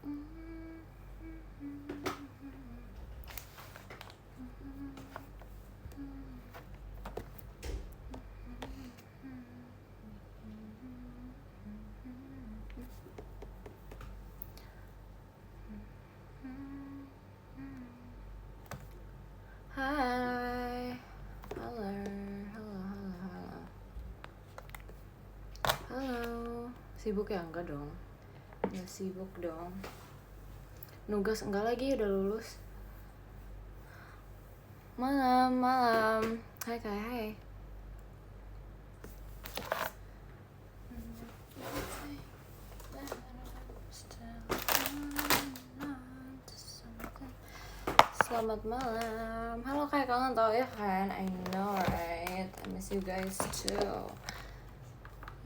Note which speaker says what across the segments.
Speaker 1: Hai, halo. Sibuk ya? Enggak dong. Ya sibuk dong. Nugas enggak lagi, udah lulus. Malam. Hai Kak, hai. Selamat malam. Halo Kak, kangen tau ya kan? I know right. I miss you guys too.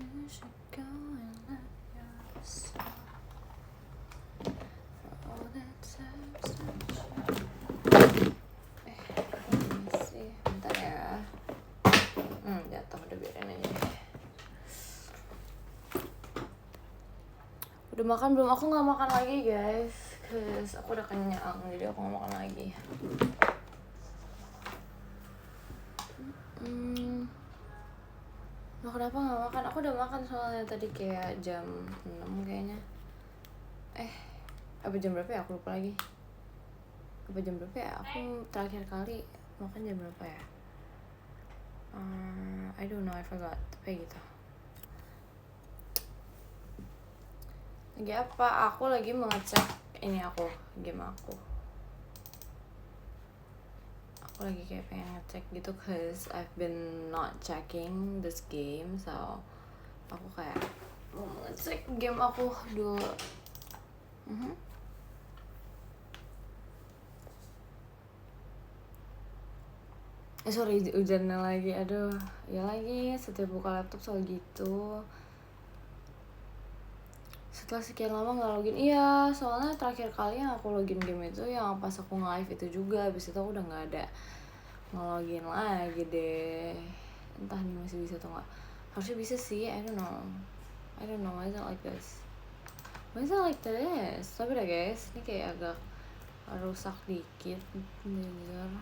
Speaker 1: You should go and let yourself all that times that you... Ini sih, bentar ya. Jatuh, udah biarin aja. Udah makan belum? Aku nggak makan lagi guys, cause aku udah kenyang, jadi aku nggak makan lagi. Nah, kenapa nggak makan? Aku udah makan soalnya tadi kayak jam 6 kayaknya. Apa jam berapa ya? Aku lupa lagi. Apa jam berapa ya? Aku terakhir kali makan jam berapa ya? I don't know, I forgot. Tapi gitu. Lagi apa? Aku lagi mengecek ini game aku. Aku lagi kayak pengen ngecek gitu, cause I've been not checking this game, so aku kayak mau ngecek game aku dulu. Sorry, hujannya lagi. Aduh, ya lagi setiap buka laptop selalu gitu. Setelah sekian lama nggak login, iya soalnya terakhir kali yang aku login game itu yang pas aku nge-live itu juga. Abis itu aku udah nggak ada nge-login lagi deh. Entah nih masih bisa atau nggak. Harusnya bisa sih, I don't know, why is it like this? Tapi dah guys, ini kayak agak rusak dikit, jujur.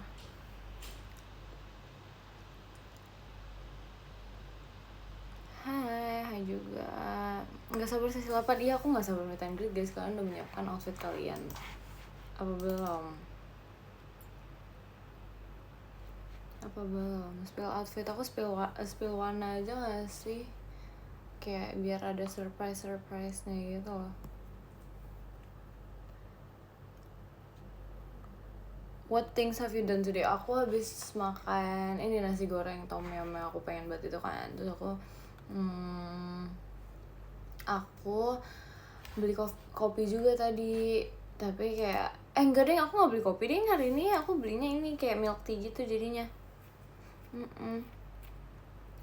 Speaker 1: Hai juga. Nggak sabar sesi 8. Iya, aku nggak sabar meet and greet guys. Kalian udah menyiapkan outfit kalian? Apa belum? Spill outfit aku, spill warna aja nggak sih? Kayak biar ada surprise-nya gitu loh. What things have you done today? Aku habis makan ini nasi goreng tom yum yang aku pengen banget itu kan. Terus aku beli kopi juga tadi. Tapi kayak enggak deh, aku nggak beli kopi deh hari ini. Aku belinya ini kayak milk tea gitu jadinya.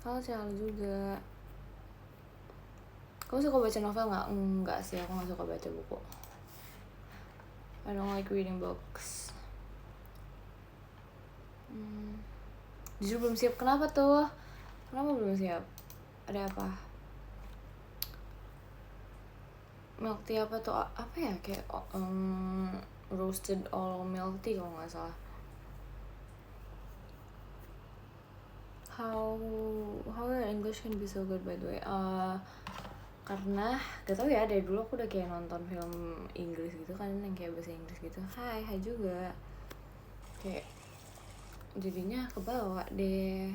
Speaker 1: Kalau Cial juga. Kamu suka baca novel nggak? Enggak sih, aku nggak suka baca buku. I don't like reading books. Jujur belum siap. Kenapa tuh? Kenapa belum siap? Ada apa? Milk tea apa tuh? Apa ya? Kayak roasted all milk tea kalau nggak salah. How your English can be so good by the way? Karena gak tau ya, dari dulu aku udah kayak nonton film Inggris gitu kan, yang kayak bahasa Inggris gitu. Hai juga. Kayak jadinya kebawa deh.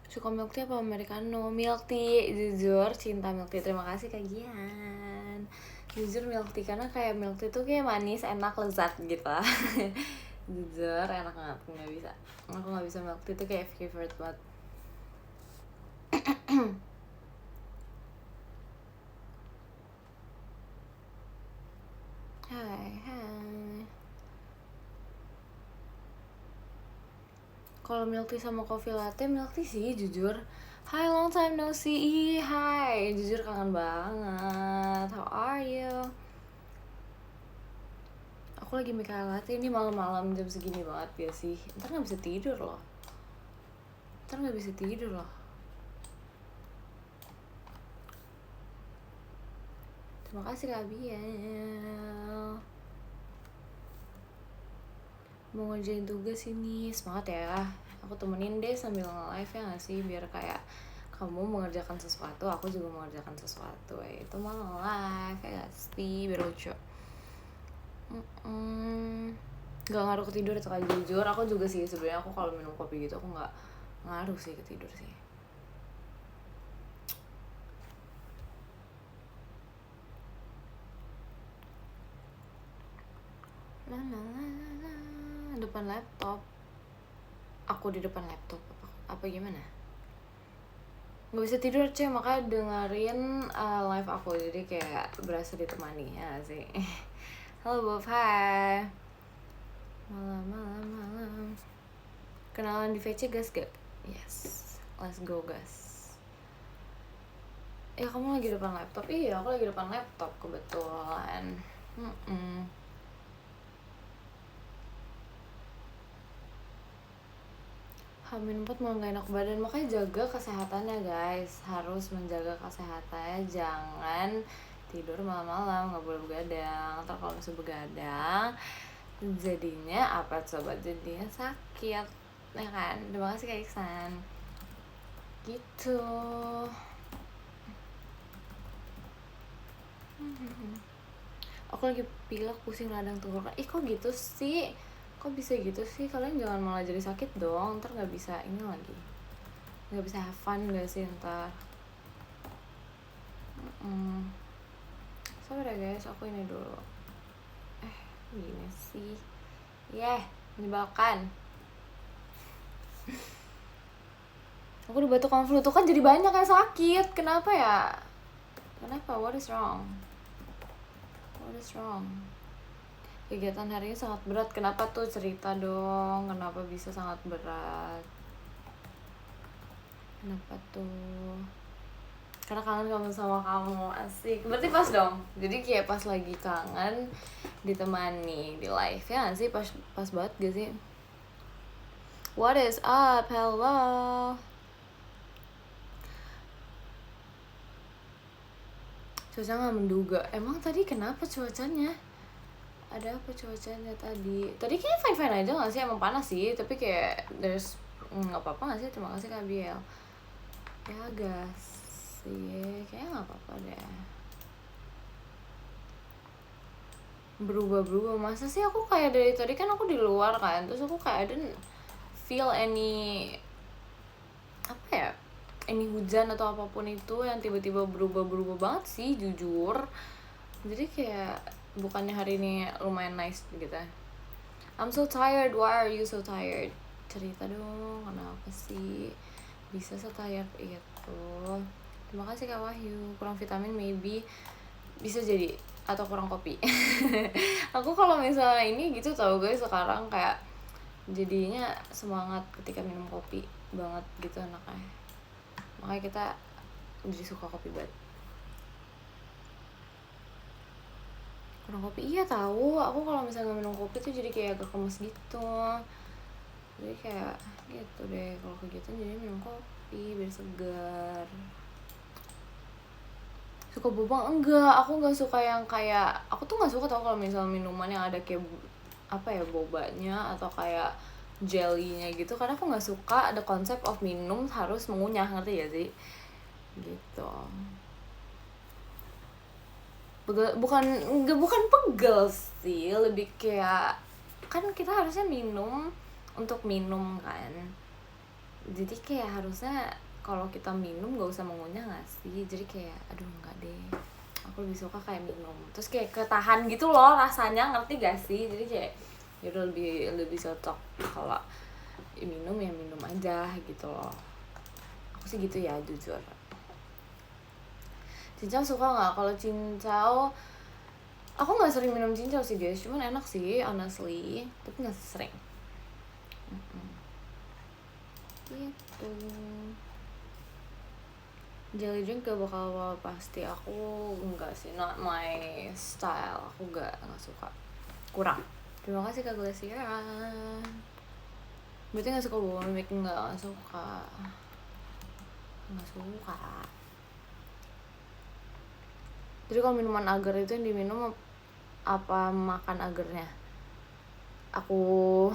Speaker 1: Suka milk tea apa americano? Milk tea, jujur cinta milk tea. Terima kasih Kak Gian. Jujur milk tea, karena kayak milk tea tuh kayak manis, enak, lezat gitu. Jujur enak banget, aku nggak bisa milk tea tuh kayak favorite banget. Hai. Kalau milk tea sama coffee latte, milk tea sih jujur. Hai, long time no see. Hai, jujur kangen banget. How are you? Aku lagi mikir latte ini malam-malam jam segini banget ya sih. Ntar nggak bisa tidur loh. Terima kasih Kak Biel. Mau ngerjain tugas ini, semangat ya. Aku temenin deh sambil nge-live ya gak sih, biar kayak kamu mengerjakan sesuatu, aku juga mengerjakan sesuatu. Itu mau nge-live ya gak sih, biar lucu. Gak ngaruh ke tidur itu, kayak jujur aku juga sih sebenarnya. Aku kalau minum kopi gitu aku gak ngaruh sih ke tidur sih. Depan laptop. Aku di depan laptop apa gimana? Nggak bisa tidur cuy, makanya dengerin live aku, jadi kayak berasa ditemani ya sih. Halo Bob, hai. Malam. Kenalan di VC gas gak? Yes, let's go gas. Ya kamu lagi depan laptop? Iya, aku lagi depan laptop kebetulan. H-4 malah gak enak badan, makanya jaga kesehatannya guys. Harus menjaga kesehatannya, jangan tidur malam-malam, gak boleh begadang. Ntar kalau misalnya begadang, jadinya apa coba, jadinya sakit, ya kan? Terima kasih Kak Iksan. Gitu. Aku lagi pilek, pusing, radang tenggorokan. Ih kok gitu sih? Kok bisa gitu sih? Kalian jangan malah jadi sakit dong, ntar gak bisa ini lagi, gak bisa have fun gak sih ntar. Sabar ya guys, aku ini dulu. Gini sih. Menyebalkan. Aku udah batuk flu tuh kan, jadi banyak yang sakit. Kenapa ya? Kenapa? What is wrong? Kegiatan hari ini sangat berat. Kenapa tuh? Cerita dong. Kenapa bisa sangat berat? Kenapa tuh? Karena kangen kamu sama kamu. Asik. Berarti pas dong. Jadi kayak pas lagi kangen ditemani di live ya gak sih? Pas banget gak sih? What is up? Hello. Cuaca gak menduga. Emang tadi kenapa cuacanya? Ada apa cuacanya tadi? Tadi kayaknya fine-fine aja gak sih? Emang panas sih, tapi kayak there's gak apa-apa gak sih? Terima kasih Kak Biel. Ya gas sih, kayaknya gak apa-apa deh. Berubah-berubah, masa sih? Aku kayak dari tadi kan aku di luar kan, terus aku kayak didn't feel any apa ya, any hujan atau apapun itu yang tiba-tiba berubah-berubah banget sih jujur. Jadi kayak bukannya hari ini lumayan nice gitu. I'm so tired, why are you so tired? Cerita dong, kenapa sih bisa se-tired itu? Terima kasih Kak Wahyu. Kurang vitamin maybe, bisa jadi, atau kurang kopi. Aku kalau misalnya ini gitu tau guys, sekarang kayak jadinya semangat ketika minum kopi banget gitu anaknya. Makanya kita jadi suka kopi banget. Kurang kopi, iya tahu. Aku kalau misalnya minum kopi tuh jadi kayak agak kemes gitu. Jadi kayak gitu deh, kalau kegiatan jadi minum kopi biar segar. Suka boba enggak, aku nggak suka yang kayak, aku tuh nggak suka tau kalau misalnya minuman yang ada kayak apa ya, bobanya atau kayak jellynya gitu, karena aku nggak suka ada konsep of minum harus mengunyah, ngerti ya sih gitu. Bukan pegel sih, lebih kayak kan kita harusnya minum untuk minum kan, jadi kayak harusnya kalau kita minum gak usah mengunyah gak sih, jadi kayak aduh enggak deh, aku lebih suka kayak minum terus kayak ketahan gitu loh rasanya, ngerti gak sih? Jadi kayak yaudah lebih cocok kalau minum ya minum aja gitu loh, aku sih gitu ya jujur. Cincau suka nggak? Kalau cincau, aku nggak sering minum cincau sih guys, cuman enak sih honestly, tapi nggak sering. Gitu. Jelly drink gak bakal pasti, aku enggak sih, not my style, aku nggak suka, kurang. Terima kasih Kak Glacier. Berarti nggak suka bawa mic? Nggak suka. Jadi kalau minuman agar itu yang diminum apa makan agarnya? Aku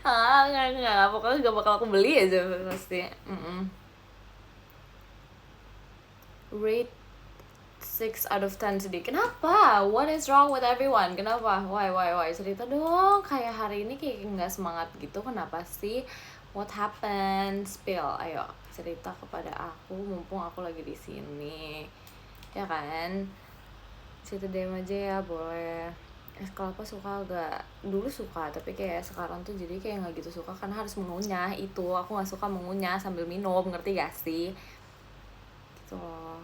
Speaker 1: nggak, pokoknya gak bakal aku beli aja pasti. Rate 6 out of 10 sedih. Kenapa? What is wrong with everyone? Kenapa? Why? Cerita dong. Kayak hari ini kayak nggak semangat gitu. Kenapa sih? What happened? Spill. Ayo cerita kepada aku. Mumpung aku lagi di sini. Ya kan? Cerita DM aja ya, boleh. Kalau apa suka agak dulu suka, tapi kayak sekarang tuh jadi kayak nggak gitu suka karena harus mengunyah itu. Aku nggak suka mengunyah sambil minum, ngerti gak sih? Gitu loh.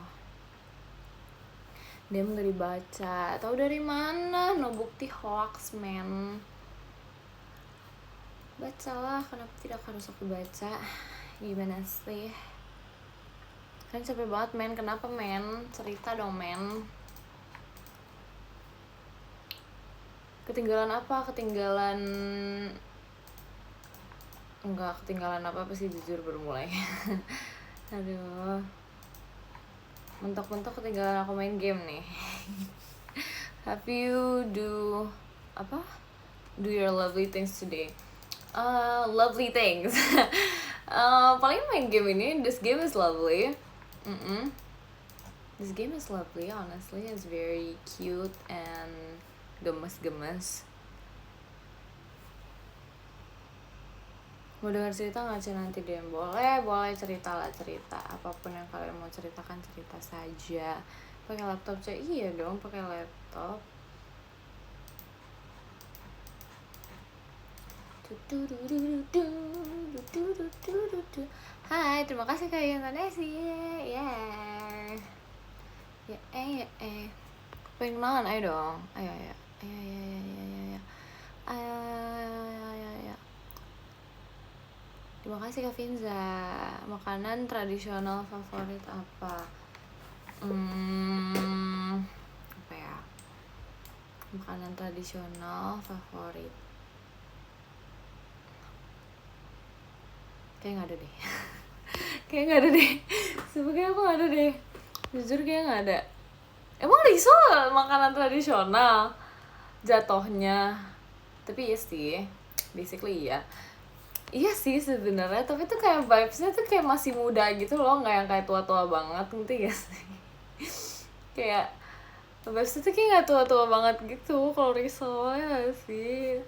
Speaker 1: Dia nggak dibaca, tahu dari mana? No bukti hoax, men. Bacalah, kenapa tidak harus aku baca? Gimana sih? Kan capek banget, men. Kenapa, men? Cerita dong, men. Ketinggalan apa? Enggak ketinggalan apa sih, jujur baru mulai. Aduh, mentok-mentok ketinggalan aku main game nih. Have you do your lovely things today? Lovely things. Paling main game ini. This game is lovely. This game is lovely, honestly. It's very cute and gemes. Mau dengar cerita nggak sih nanti DM? Boleh cerita apapun yang kalian mau ceritakan, cerita saja. Pakai laptop aja? Iya dong, pakai laptop. Hai, terima kasih Kak Indonesia. Pengen kenalan, ayo dong. Ayo. Terima kasih Kak Finza. Makanan tradisional favorit apa? Apa ya? Makanan tradisional favorit. Kayak nggak ada deh. Sebenarnya aku nggak ada deh. Jujur kayak nggak ada. Emang risol makanan tradisional jatohnya? Tapi iya sih, basically iya sih sebenarnya, tapi tuh kayak vibesnya tuh kayak masih muda gitu loh, nggak yang kayak tua-tua banget, ngerti gak sih? Kayak vibesnya tuh kayak nggak tua-tua banget gitu kalau risol, ya sih.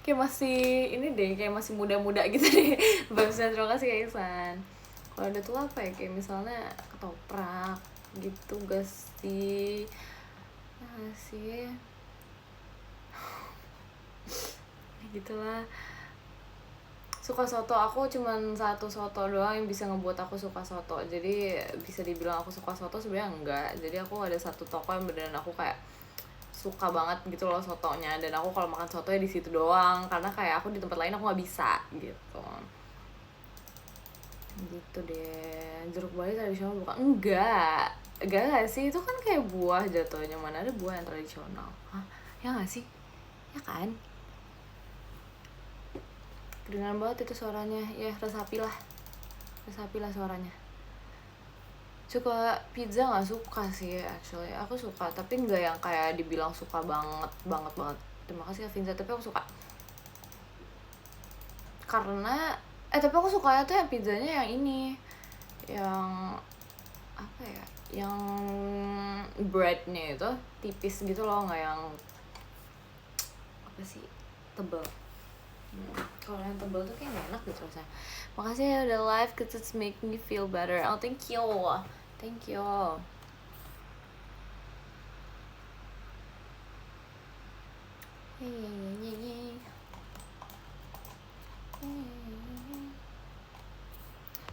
Speaker 1: Kayak masih ini deh, kayak masih muda-muda gitu deh vibesnya. Terima kasih Kak Ihsan. Kalau ada tua apa ya, kayak misalnya ketoprak gitu gak sih? Gitulah. Suka soto, aku cuman satu soto doang yang bisa ngebuat aku suka soto. Jadi bisa dibilang aku suka soto sebenarnya enggak. Jadi aku ada satu toko yang beneran aku kayak suka banget gitu loh sotonya, dan aku kalau makan soto ya di situ doang, karena kayak aku di tempat lain aku nggak bisa gitu deh. Jeruk bali tradisional bukan? Enggak sih, itu kan kayak buah jatuhnya, mana ada buah yang tradisional. Hah? Ya nggak sih? Ya kan? Kedengaran banget itu suaranya. Ya resapi lah suaranya. Suka pizza nggak? Suka sih actually, aku suka, tapi nggak yang kayak dibilang suka banget. Terima kasih Kak Vinza, tapi aku suka karena tapi aku sukanya tuh yang pizzanya yang ini, yang apa ya, yang breadnya itu tipis gitu loh, nggak yang apa sih, tebel. Kalau yang tebel tuh kayak gak enak gitu rasanya. Makasih ya udah live, cause it's make me feel better. Oh thank you.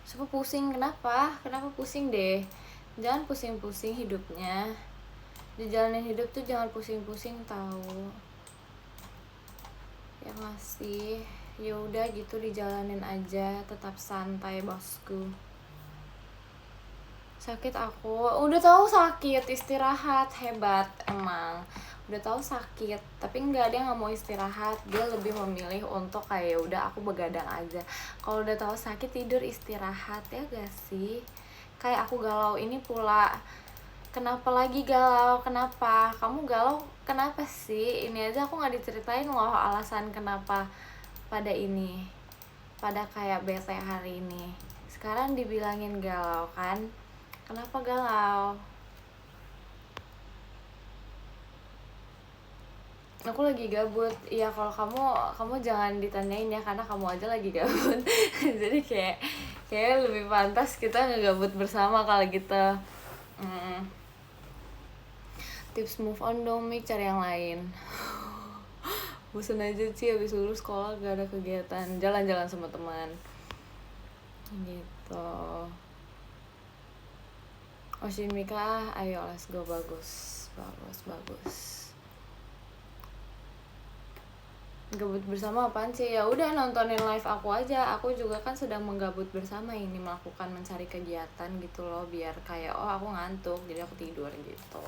Speaker 1: Suka pusing, kenapa pusing deh? Jangan pusing-pusing hidupnya. Dijalanin hidup tuh jangan pusing-pusing tahu. Ya masih, ya udah gitu dijalanin aja, tetap santai bosku. Sakit aku, udah tahu sakit, istirahat, hebat emang. Udah tahu sakit, tapi nggak, dia nggak mau istirahat, dia lebih memilih untuk kayak udah aku begadang aja. Kalau udah tahu sakit tidur istirahat, ya gak sih? kayak aku galau ini pula. Kenapa lagi galau? Kenapa? Kamu galau kenapa sih? Ini aja aku gak diceritain loh alasan kenapa pada ini, pada kayak bete hari ini. Sekarang dibilangin galau kan? Kenapa galau? Aku lagi gabut. Iya, kalau kamu jangan ditanyain ya, karena kamu aja lagi gabut. Jadi kayak lebih pantas kita ngegabut bersama kalau gitu. Tips move on dong, Mik, cari yang lain. Bosan aja sih, habis lulus sekolah gak ada kegiatan, jalan-jalan sama teman gitu. Oshin Mika, ayo let's go. Bagus. Gabut bersama apaan sih? Ya udah, nontonin live aku aja. Aku juga kan sedang menggabut bersama ini, melakukan mencari kegiatan gitu loh, biar kayak aku ngantuk jadi aku tidur gitu.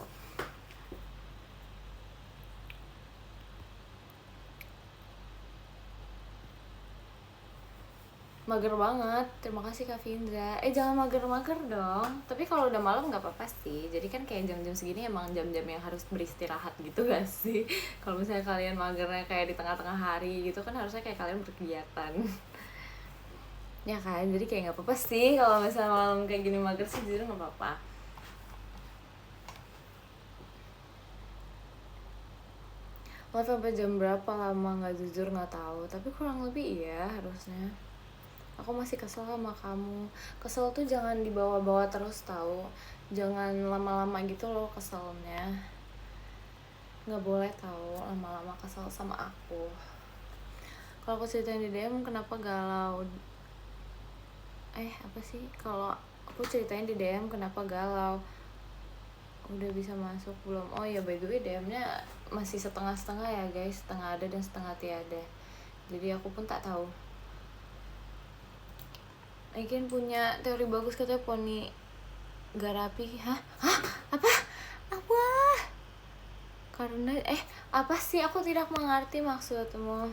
Speaker 1: Mager banget, terima kasih Kak Vindra. Jangan mager-mager dong. Tapi kalau udah malam nggak apa-apa sih. Jadi kan kayak jam-jam segini emang jam-jam yang harus beristirahat gitu gak sih? Kalau misalnya kalian magernya kayak di tengah-tengah hari gitu kan, harusnya kayak kalian berkegiatan. Ya kan, jadi kayak nggak apa-apa sih kalau misalnya malam kayak gini mager sih, jadi nggak apa-apa. Live sampai jam berapa lama nggak, jujur nggak tahu. Tapi kurang lebih iya harusnya. Aku masih kesel sama kamu. Kesel tuh jangan dibawa-bawa terus tahu. Jangan lama-lama gitu loh keselnya. Nggak boleh tahu lama-lama kesel sama aku. Kalau aku ceritain di DM kenapa galau? Apa sih? Kalau aku ceritain di DM kenapa galau? Udah bisa masuk belum? Oh ya, by the way DM-nya masih setengah-setengah ya guys. Setengah ada dan setengah tiada. Jadi aku pun tak tahu. Aiken punya teori bagus, katanya poni gak rapi. Hah? Apa? Karena apa sih? Aku tidak mengerti maksudmu.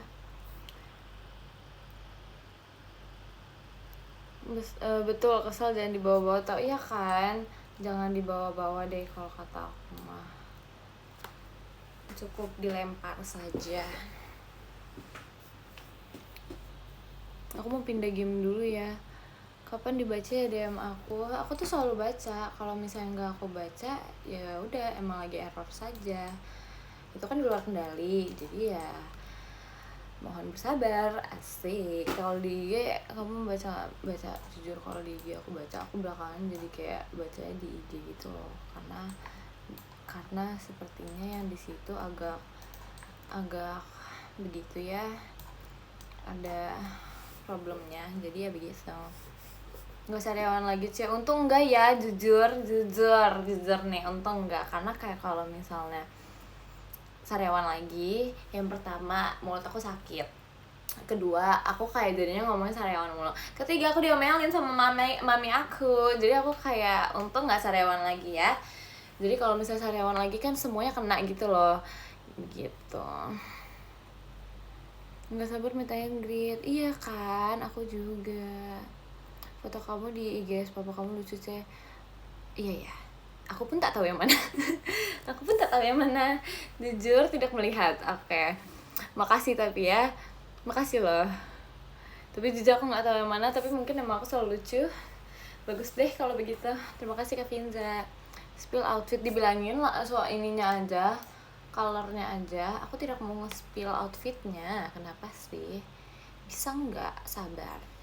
Speaker 1: Betul, kesal jangan dibawa-bawa tau. Iya kan? Jangan dibawa-bawa deh kalau kata aku mah. Cukup dilempar saja. Aku mau pindah game dulu ya. Kapan dibaca ya DM aku? Aku tuh selalu baca. Kalau misalnya nggak aku baca, ya udah emang lagi error saja. Itu kan di luar kendali. Jadi ya mohon bersabar. Asik. Kalau di IG kamu baca jujur, kalau di IG aku baca, aku belakangan jadi kayak bacanya di IG gitu loh. Karena sepertinya yang di situ agak begitu ya. Ada problemnya. Jadi ya begitu. Gak usah rewan lagi sih, untung enggak ya, jujur nih, untung enggak. Karena kayak kalau misalnya sariawan lagi, yang pertama mulut aku sakit, kedua aku kayak jadinya ngomongin sariawan mulu, ketiga aku diomelin sama mami aku. Jadi aku kayak untung nggak sariawan lagi ya. Jadi kalau misalnya sariawan lagi kan semuanya kena gitu loh, gitu. Nggak sabar minta yang grid. Iya kan, aku juga. Foto kamu di IG papa kamu lucu sih. Iya ya, aku pun tak tahu yang mana. Jujur tidak melihat. Oke. Makasih tapi ya, makasih loh. Tapi jujur aku nggak tahu yang mana, tapi mungkin emang aku selalu lucu. Bagus deh kalau begitu. Terima kasih Kak Finza. Spill outfit dibilangin lah soal ininya aja, colornya aja. Aku tidak mau nge-spill outfitnya. Kenapa sih? Bisa nggak sabar?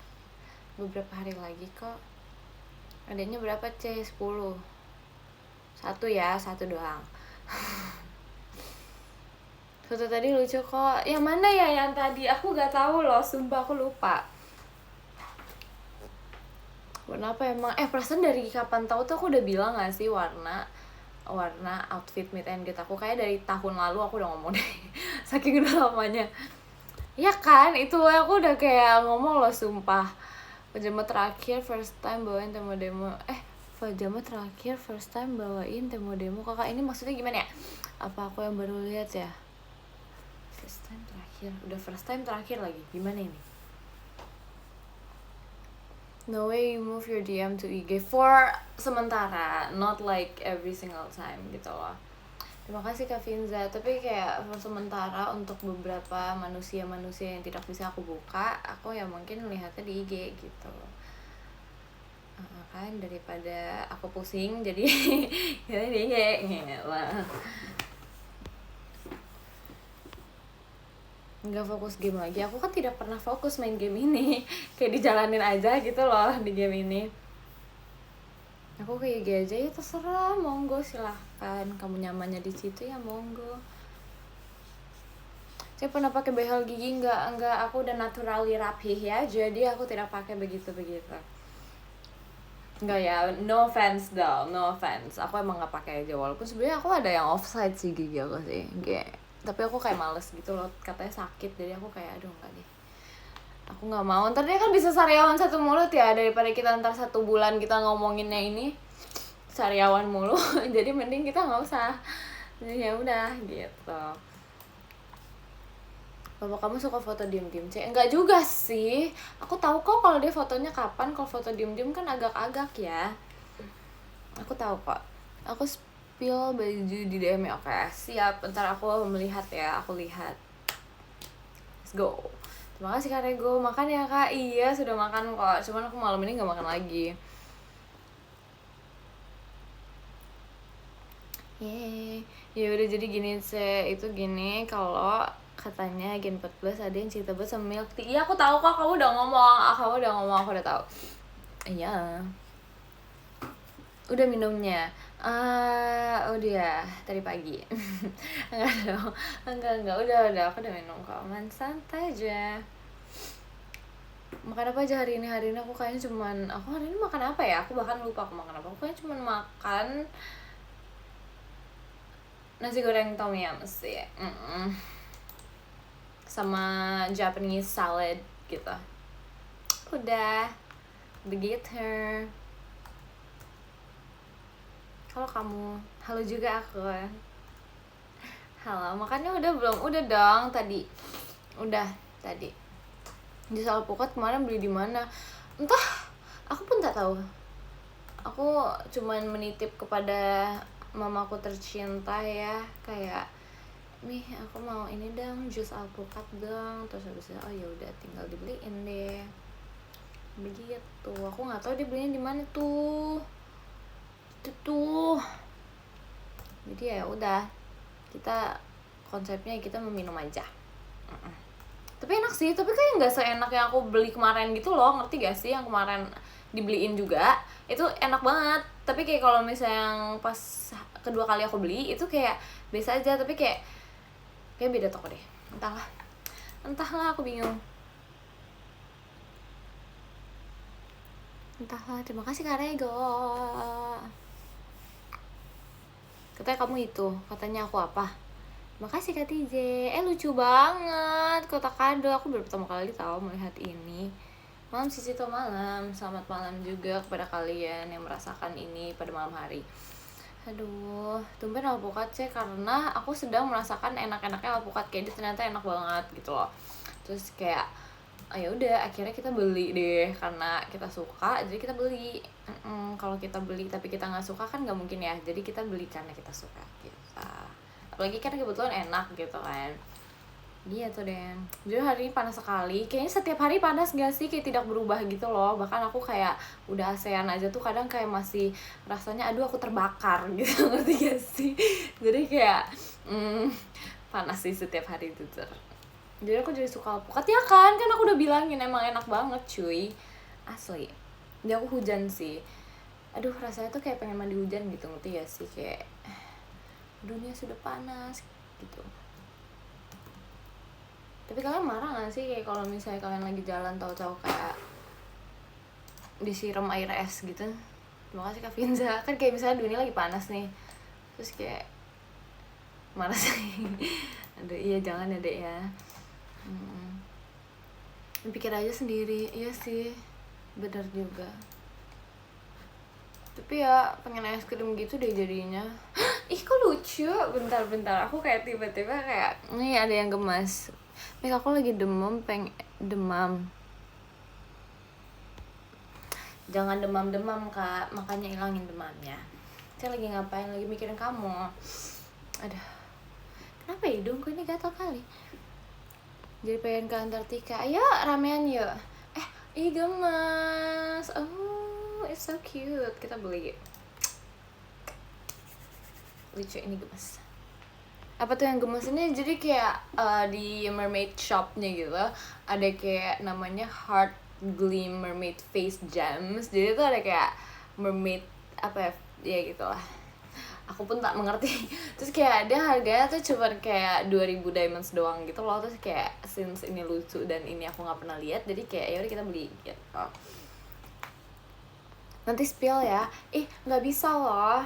Speaker 1: Beberapa hari lagi kok. Adanya berapa C? 10. Satu ya, satu doang. Foto tadi lucu kok. Yang mana ya yang tadi? Aku gak tahu loh, sumpah aku lupa. Warna apa emang? Perasaan dari kapan tahu tuh aku udah bilang gak sih warna outfit meet and greet aku, kayak dari tahun lalu aku udah ngomong deh. Saking udah lamanya. Ya kan, itu aku udah kayak ngomong loh, sumpah. Pajama terakhir first time bawain demo. Pajama terakhir first time bawain demo. Kakak ini maksudnya gimana ya? Apa aku yang baru lihat ya? First time terakhir lagi. Gimana ini? No way you move your DM to IG for sementara, not like every single time gitu loh. Terima kasih Kak Finza, tapi kayak for sementara untuk beberapa manusia-manusia yang tidak bisa aku buka, aku ya mungkin melihatnya di IG gitu. Kan daripada aku pusing jadi ya di IG lah. Nggak fokus game lagi, aku kan tidak pernah fokus main game ini. Kayak dijalanin aja gitu loh di game ini. Aku kayak IG aja ya terserah, monggo silahkan, kamu nyamannya di situ ya monggo. Saya pernah pakai behel gigi enggak, aku udah naturally rapih ya, jadi aku tidak pakai begitu. Enggak ya, no offense though, no offense. Aku emang nggak pakai aja, walaupun sebenarnya aku ada yang offside sih gigi aku sih, kayak tapi aku kayak males gitu loh, katanya sakit, jadi aku kayak aduh enggak deh, aku nggak mau, ntar dia kan bisa sariawan satu mulut ya, daripada kita ntar 1 bulan kita ngomonginnya ini sariawan mulu. Jadi mending kita nggak usah, ya udah gitu. Bapak kamu suka foto diem-diem, Cek? Enggak juga sih, aku tahu kok kalau dia fotonya kapan. Kalau foto diem-diem kan agak-agak ya, aku tahu kok. Aku spill baju di DM ya. Oke, siap, ntar aku melihat ya, aku lihat. Let's go. Terima kasih Kak Rego, makan ya Kak. Iya sudah makan kok, cuman aku malam ini nggak makan lagi. Yeay. Ya udah, jadi gini sih, itu gini, kalau katanya Gen 14 ada yang cinta banget sama milk tea. Iya aku tahu kok, kamu udah ngomong, aku udah tahu. Iya. Udah minumnya. Udah ya, tadi pagi. Enggak, udah, aku udah minum kok. Man, santai aja. Makan apa aja hari ini? Hari ini aku kayaknya aku hari ini makan apa ya? Aku bahkan lupa aku makan apa. Aku kayaknya cuman makan nasi goreng tom yum sih. Sama Japanese salad gitu. Udah begitu. Kalau kamu, halo juga aku. Halo, makannya udah belum? Udah dong tadi. Udah tadi. Jus alpukat kemarin beli di mana? Entah, aku pun tak tahu. Aku cuman menitip kepada mamaku tercinta ya, kayak nih aku mau ini dong, jus alpukat dong. Terus habis itu oh ya udah tinggal dibeliin deh. Begitu. Aku nggak tahu dia belinya di mana tuh. Itu tuh. Jadi ya udah, kita konsepnya kita meminum aja. Tapi enak sih, tapi kayak nggak seenak yang aku beli kemarin gitu loh, ngerti gak sih? Yang kemarin dibeliin juga itu enak banget, tapi kayak kalau misalnya yang pas kedua kali aku beli itu kayak biasa aja, tapi kayak beda toko deh, entahlah aku bingung. Entahlah. Terima kasih Kak Rego. Katanya kamu itu, katanya aku apa? Makasih Kak TJ. Lucu banget kotak kado. Aku baru pertama kali tahu melihat ini. Malam Sisito malam. Selamat malam juga kepada kalian yang merasakan ini pada malam hari. Aduh, tumben alpukat sih, karena aku sedang merasakan enak-enaknya alpukat, kayak dia ternyata enak banget gitu loh. Terus kayak ya udah akhirnya kita beli deh karena kita suka, jadi kita beli. Kalau kita beli tapi kita nggak suka kan nggak mungkin ya, jadi kita beli karena kita suka gitu. Apalagi kan kebetulan enak gitu kan. Gitu deh. Jadi hari ini panas sekali. Kayaknya setiap hari panas gak sih? Kayak tidak berubah gitu loh. Bahkan aku kayak udah ASEAN aja tuh kadang kayak masih rasanya aduh aku terbakar gitu. Ngerti gak sih? Jadi kayak panas sih setiap hari itu Jadi aku jadi suka alpukat ya kan aku udah bilangin emang enak banget cuy, asli. Jadi aku hujan sih, aduh rasanya tuh kayak pengen mandi hujan gitu, ngerti ya sih, kayak dunia sudah panas gitu. Tapi kalian marah gak sih kayak kalau misalnya kalian lagi jalan tahu-tahu kayak disiram air es gitu? Terima kasih Kak Finza. Kan kayak misalnya dunia lagi panas nih, terus kayak marah sih. Aduh iya jangan ya dek ya. Pikir aja sendiri. Iya sih, bener juga. Tapi ya pengen es krim gitu deh jadinya. Ih kok lucu. Bentar aku kayak tiba-tiba kayak nih ada yang gemas. Nih aku lagi demam. Jangan demam-demam Kak, makanya ilangin demamnya. Saya lagi ngapain, lagi mikirin kamu. Aduh, kenapa hidungku ini gatal kali. Jadi pengen ke Antartika. Ayo ramean yuk. Ih gemes. Oh, it's so cute. Kita beli. Lucu ini gemes. Apa tuh yang gemes ini? Jadi kayak di mermaid shopnya gitu ada kayak namanya Heart Gleam Mermaid Face Gems. Jadi tuh ada kayak mermaid apa ya gitu lah. Aku pun tak mengerti. Terus kayak dia harganya tuh cuma kayak 2000 diamonds doang gitu loh. Terus kayak since ini lucu dan ini aku nggak pernah lihat, jadi kayak yaudah kita beli gitu. Nanti spill ya. Nggak bisa loh.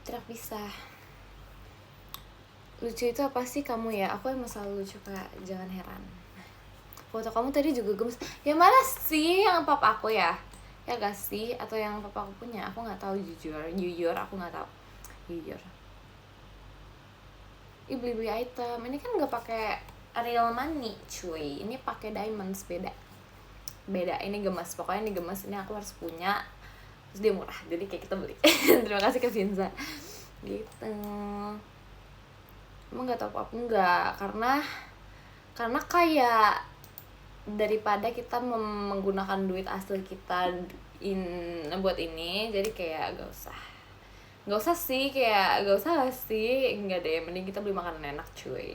Speaker 1: Tidak bisa. Lucu itu apa sih kamu ya? Aku emang selalu lucu Kak, jangan heran. Foto kamu tadi juga gemes. Yang mana sih? Yang papa aku ya? Ya gak sih? Atau yang papa aku punya? Aku nggak tahu jujur aku nggak tahu. Jujur. Beli item. Ini kan nggak pakai real money, cuy. Ini pakai diamonds, beda. Ini gemes. Pokoknya ini gemes. Ini aku harus punya. Terus dia murah. Jadi kayak kita beli. Terima kasih ke Vinza. Gitu. Emang nggak tahu apa enggak, karena kayak daripada kita menggunakan duit asli kita buat ini, jadi kayak gak usah sih, enggak deh, mending kita beli makanan enak cuy.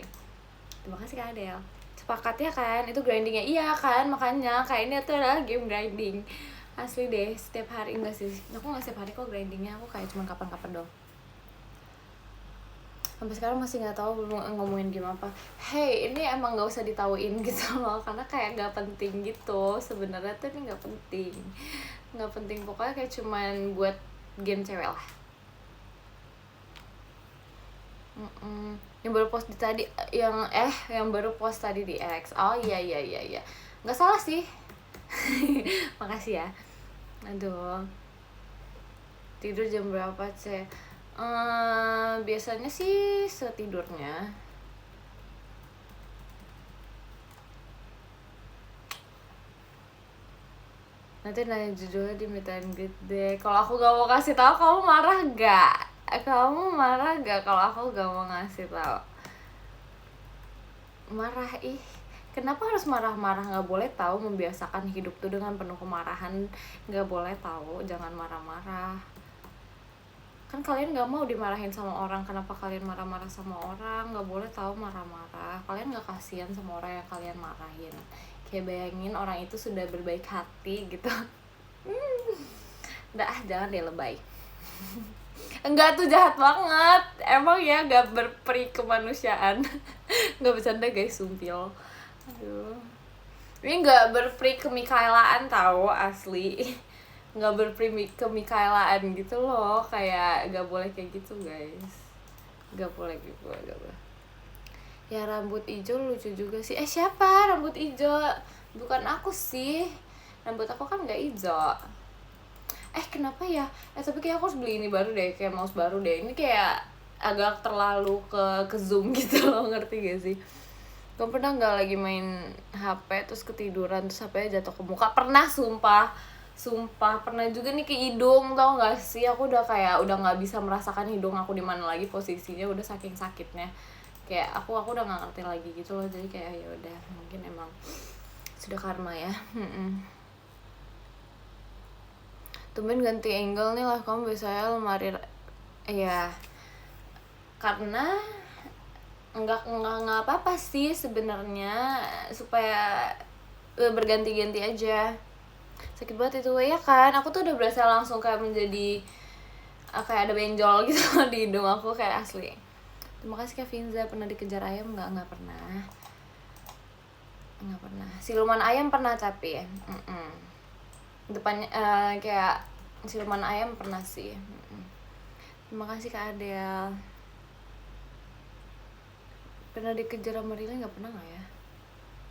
Speaker 1: Terima kasih Kak Adel. Sepakat ya kan, itu grindingnya iya kan, makanya kayak ini tuh adalah game grinding asli deh. Setiap hari enggak sih, aku nggak setiap hari kok grindingnya, aku kayak cuma kapan-kapan dong. Sampai sekarang masih nggak tahu ngomongin game apa. Hey, ini emang nggak usah ditauin gitu loh, karena kayak nggak penting gitu sebenarnya tuh. Ini nggak penting pokoknya kayak cuman buat game cewek lah. Yang baru post di tadi yang baru post tadi di X. Oh iya nggak salah sih. Makasih ya. Aduh, tidur jam berapa cek? Biasanya sih setidurnya. Nanti nanya judulnya di meet and greet deh. Kalau aku gak mau kasih tahu, kamu marah gak? Kalau aku gak mau ngasih tahu? Marah Kenapa harus marah-marah? Gak boleh tahu, membiasakan hidup tuh dengan penuh kemarahan. Gak boleh tahu, jangan marah-marah. Kan kalian gak mau dimarahin sama orang, kenapa kalian marah-marah sama orang? Gak boleh tahu marah-marah. Kalian gak kasihan sama orang yang kalian marahin. Kayak bayangin orang itu sudah berbaik hati gitu. Jangan deh lebay. Enggak tuh, jahat banget. Emang ya gak berperi kemanusiaan. Gak bercanda guys, sumpil. Aduh, ini gak berperi kemikailaan tahu, asli. Nggak berperi kemikailaan gitu loh, kayak nggak boleh kayak gitu guys, nggak boleh gitu, nggak boleh. Ya rambut hijau lucu juga sih. Siapa rambut hijau? Bukan aku sih, rambut aku kan nggak hijau. Kenapa ya? Tapi kayak aku harus beli ini baru deh, kayak mouse baru deh. Ini kayak agak terlalu ke zoom gitu loh, ngerti gak sih? Kamu pernah nggak lagi main HP terus ketiduran terus HP-nya jatuh ke muka? Pernah, sumpah pernah juga nih ke hidung, tau gak sih? Aku udah nggak bisa merasakan hidung aku di mana lagi posisinya, udah saking sakitnya. Kayak aku udah nggak ngerti lagi gitu loh. Jadi kayak ya udah, mungkin emang sudah karma ya. Tumben ganti angle nih lah kamu, biasanya lemari ya. Karena enggak apa-apa sih sebenarnya, supaya berganti-ganti aja. Sakit banget itu ya kan, aku tuh udah berasa langsung kayak menjadi kayak ada benjol gitu di hidung aku, kayak asli. Terima kasih Kak Vinza. Pernah dikejar ayam nggak pernah. Siluman ayam pernah, tapi depannya kayak siluman ayam pernah sih. Terima kasih Kak Adel. Pernah dikejar sama Rila nggak pernah nggak ya?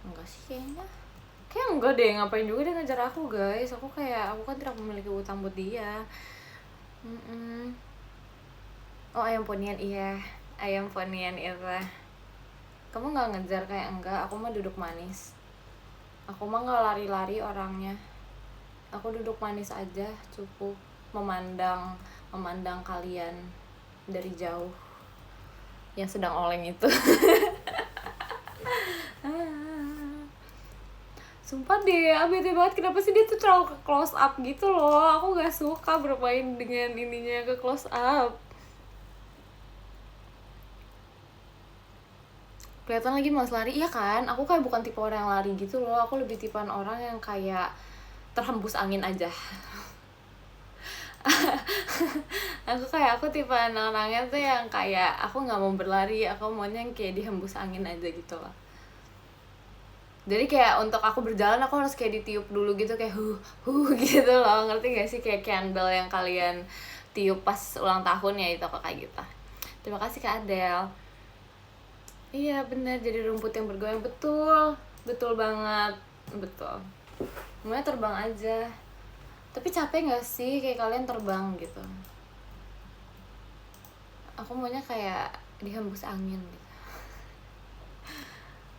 Speaker 1: Enggak sih kayaknya. Kayak enggak deh, ngapain juga dia ngejar aku guys. Aku kan tidak memiliki utang buat dia. Oh ayam ponian, iya. Ayam ponian itu. Kamu nggak ngejar? Kayak enggak, aku mah duduk manis. Aku mah nggak lari-lari orangnya. Aku duduk manis aja, cukup memandang kalian dari jauh yang sedang oleng itu. Sumpah deh, bete banget, kenapa sih dia tuh terlalu ke close up gitu loh. Aku gak suka bermain dengan ininya ke close up. Kelihatan lagi mas lari, iya kan? Aku kayak bukan tipe orang yang lari gitu loh. Aku lebih tipaan orang yang kayak terhembus angin aja. aku tipe orangnya tuh yang kayak aku nggak mau berlari, aku maunya yang kayak dihembus angin aja gitu loh. Jadi kayak untuk aku berjalan aku harus kayak ditiup dulu gitu, kayak gitu loh, ngerti gak sih, kayak candle yang kalian tiup pas ulang tahun ya, itu aku kayak gitu. Terima kasih Kak Adele. Iya benar, jadi rumput yang bergoyang, betul banget, betul. Semuanya terbang aja. Tapi capek gak sih kayak kalian terbang gitu? Aku maunya kayak dihembus angin gitu.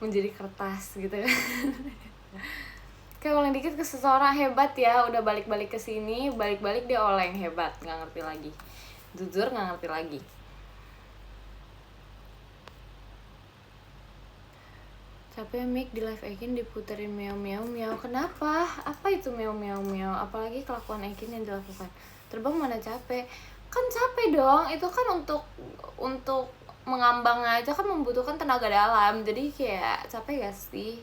Speaker 1: Menjadi kertas gitu kan. Kayak oleng dikit ke seseorang, hebat ya, udah balik-balik ke sini, balik-balik dia oleng, hebat, nggak ngerti lagi. Jujur nggak ngerti lagi. Capek mic di live Ekin diputerin meow meow meow. Kenapa? Apa itu meow meow meow? Apalagi kelakuan Ekin yang dilakukan. Terbang mana capek? Kan capek dong. Itu kan untuk mengambang aja kan membutuhkan tenaga dalam. Jadi kayak capek gak sih?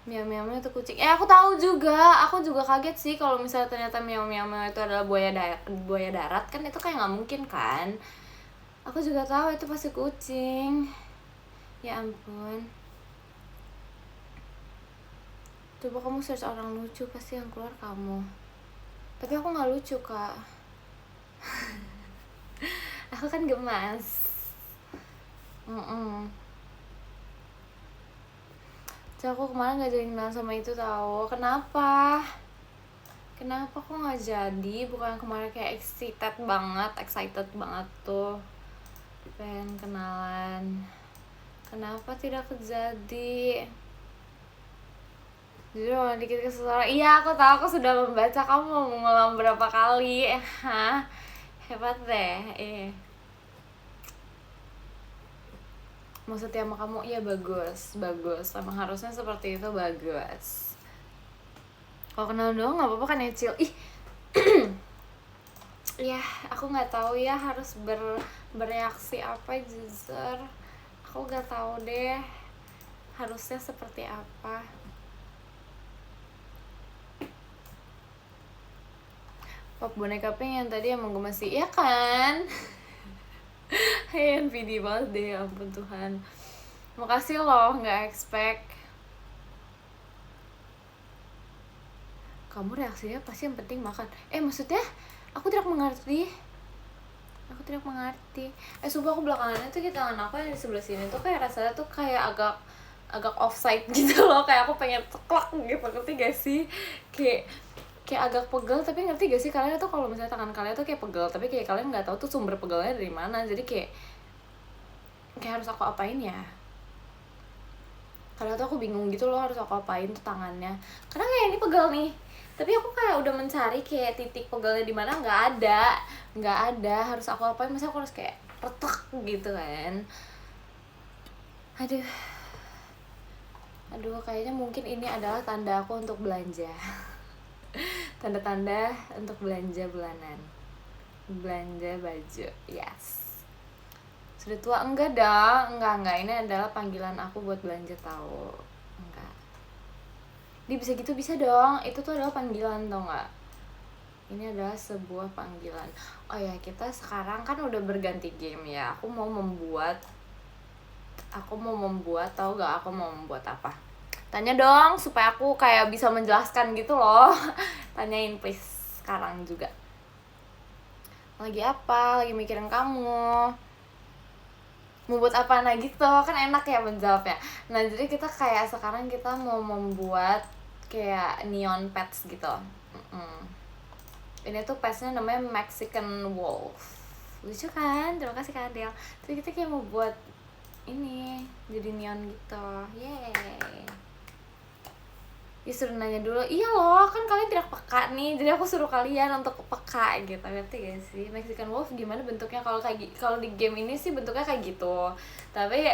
Speaker 1: Meow meow meow itu kucing. Aku tahu juga. Aku juga kaget sih kalau misalnya ternyata meow meow meow itu adalah buaya darat, kan itu kayak nggak mungkin kan? Aku juga tahu itu pasti kucing. Ya ampun. Coba kamu search orang lucu, pasti yang keluar kamu. Tapi aku gak lucu Kak. Aku kan gemas. Jadi aku kemarin gak jadi kenal sama itu tahu. Kenapa kok gak jadi? Bukan kemarin kayak excited banget tuh pengen kenalan. Kenapa tidak terjadi? Jujur orang dikit ke seseorang. Iya aku tahu, aku sudah membaca. Kamu mau mengulang berapa kali? Hebat deh. Mau setia sama kamu? Iya bagus. Emang harusnya seperti itu, bagus. Kalau kenal doang nggak apa-apa kan ya Cil? Ya aku nggak tahu ya harus bereaksi apa, jujur. Aku nggak tahu deh harusnya seperti apa. Pop boneka pink yang tadi emang gemes sih, iya kan? NVD banget deh, ampun Tuhan. Makasih loh, nggak expect. Kamu reaksinya pasti yang penting makan. Maksudnya aku tidak mengerti. Sumpah aku belakangan itu tangan aku yang di sebelah sini tuh kayak rasanya tuh kayak agak offside gitu loh, kayak aku pengen ceklak gitu, ngerti gak sih? Kayak agak pegel, tapi ngerti gak sih kalian tuh kalau misalnya tangan kalian tuh kayak pegel, tapi kayak kalian nggak tahu tuh sumber pegelnya dari mana, jadi kayak harus aku apain ya? Karena tuh aku bingung gitu loh harus aku apain tuh tangannya, karena kayak ini pegel nih, tapi aku kayak udah mencari kayak titik pegelnya di mana, nggak ada. Harus aku apain? Masa aku harus kayak retak gitu kan? Aduh, kayaknya mungkin ini adalah tanda aku untuk belanja. Tanda-tanda untuk belanja bulanan, belanja baju, yes. Sudah tua? Enggak dong, enggak, ini adalah panggilan aku buat belanja tahu. Enggak, dia bisa gitu, bisa dong, itu tuh adalah panggilan tau nggak? Ini adalah sebuah panggilan. Oh ya, kita sekarang kan udah berganti game ya. Aku mau membuat tahu gak aku mau membuat apa? Tanya dong supaya aku kayak bisa menjelaskan gitu loh. Tanyain please sekarang juga. Lagi apa? Lagi mikirin kamu. Mau buat apa gitu? Kan enak ya menjawabnya. Nah, jadi kita kayak sekarang kita mau membuat kayak neon pets gitu. Ini tuh petsnya namanya Mexican Wolf. Lucu kan? Terima kasih Kak Adel. Jadi kita kayak mau buat ini jadi neon gitu. Yeay. suruh nanya dulu, iya loh kan kalian tidak peka nih, jadi aku suruh kalian untuk peka gitu, ngerti gak sih? Mexican Wolf gimana bentuknya? Kalau di game ini sih bentuknya kayak gitu, tapi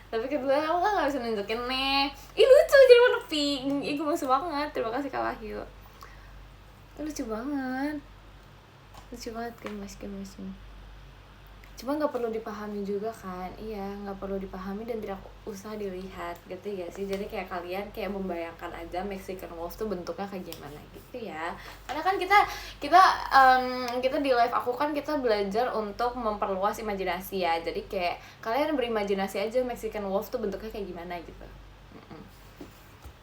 Speaker 1: tapi kedua aku kan nggak bisa nunjukin nih. Ih lucu jadi warna pink, ih gemes banget. Terima kasih Kak Wahyu, lucu banget, lucu banget gemes. Cuma nggak perlu dipahami juga kan, iya nggak perlu dipahami dan tidak usah dilihat gitu ya sih. Jadi kayak kalian kayak membayangkan aja Mexican Wolf tuh bentuknya kayak gimana gitu ya, karena kan kita di live aku kan kita belajar untuk memperluas imajinasi ya. Jadi kayak kalian berimajinasi aja Mexican Wolf tuh bentuknya kayak gimana gitu.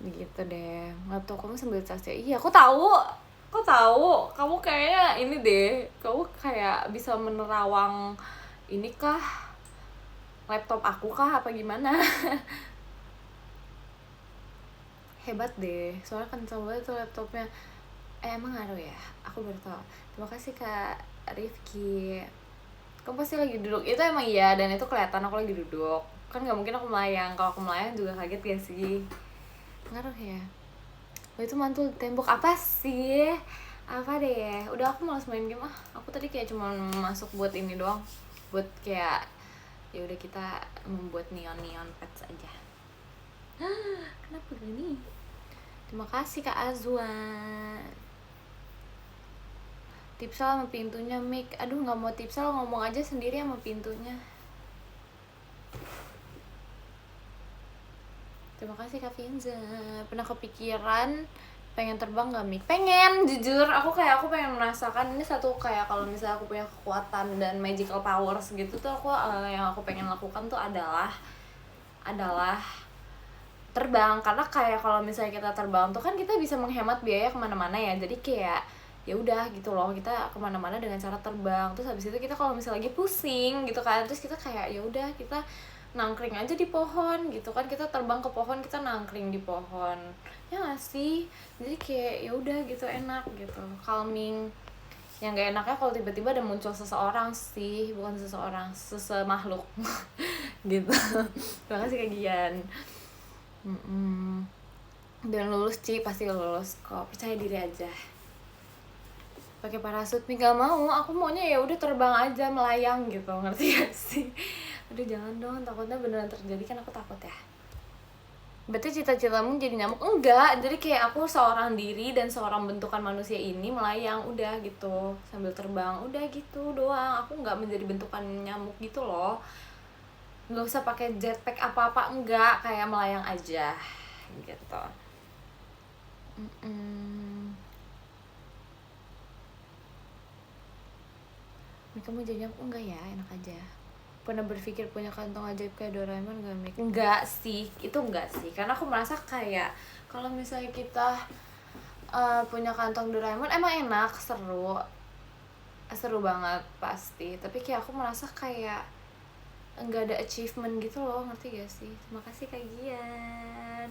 Speaker 1: Begitu deh. Laptop kamu sambil cas ya? Iya aku tahu, kamu kayaknya ini deh, kamu kayak bisa menerawang ini kah, laptop aku kah apa gimana. Hebat deh, soalnya kenceng banget tuh laptopnya. Emang ngaruh ya, aku baru tahu. Terima kasih Kak Rifki, kamu pasti lagi duduk. Itu emang iya, dan itu kelihatan aku lagi duduk kan, nggak mungkin aku melayang. Kalau aku melayang juga kaget gak sih? Ngaruh ya. Oh, itu mantul tembok apa sih? Apa deh? Udah aku malas main game ah. Aku tadi kayak cuma masuk buat ini doang. Buat kayak ya udah kita membuat neon pets aja. Kenapa gini? Terima kasih Kak Azwan. Tipsal sama pintunya Mik. Aduh nggak mau tipsal, ngomong aja sendiri sama pintunya. Terima kasih Kak Finza. Pernah kepikiran pengen terbang gak Mik? Pengen, jujur aku pengen merasakan ini satu, kayak kalau misalnya aku punya kekuatan dan magical powers gitu tuh aku yang aku pengen lakukan tuh adalah terbang. Karena kayak kalau misalnya kita terbang tuh kan kita bisa menghemat biaya kemana-mana ya. Jadi kayak ya udah gitu loh, kita kemana-mana dengan cara terbang. Terus habis itu kita kalau misalnya lagi pusing gitu kan, terus kita kayak ya udah kita nangkring aja di pohon gitu kan, kita terbang ke pohon, kita nangkring di pohon, ya nggak sih? Jadi kayak ya udah gitu, enak gitu, calming. Yang gak enaknya kalau tiba-tiba ada muncul seseorang sih, bukan sesemakhluk gitu. Terima kasih Kak Gian. Dan lulus Ci, pasti lulus kok, percaya diri aja. Pakai parasut nih gak mau, aku maunya ya udah terbang aja, melayang gitu, ngerti gak sih? Aduh jangan dong, takutnya beneran terjadi kan, aku takut ya. Berarti cita-citamu jadi nyamuk? Enggak, jadi kayak aku seorang diri dan seorang bentukan manusia ini melayang, udah gitu, sambil terbang, udah gitu doang. Aku nggak menjadi bentukan nyamuk gitu loh, nggak usah pakai jetpack apa-apa, enggak, kayak melayang aja gitu. Kamu jadi nyamuk enggak ya? Enak aja. Pernah berpikir punya kantong ajaib kayak Doraemon gak, Mik? Enggak sih, itu enggak sih. Karena aku merasa kayak kalau misalnya kita punya kantong Doraemon emang enak, seru banget pasti. Tapi kayak aku merasa kayak enggak ada achievement gitu loh, ngerti gak sih? Terima kasih Kak Gian.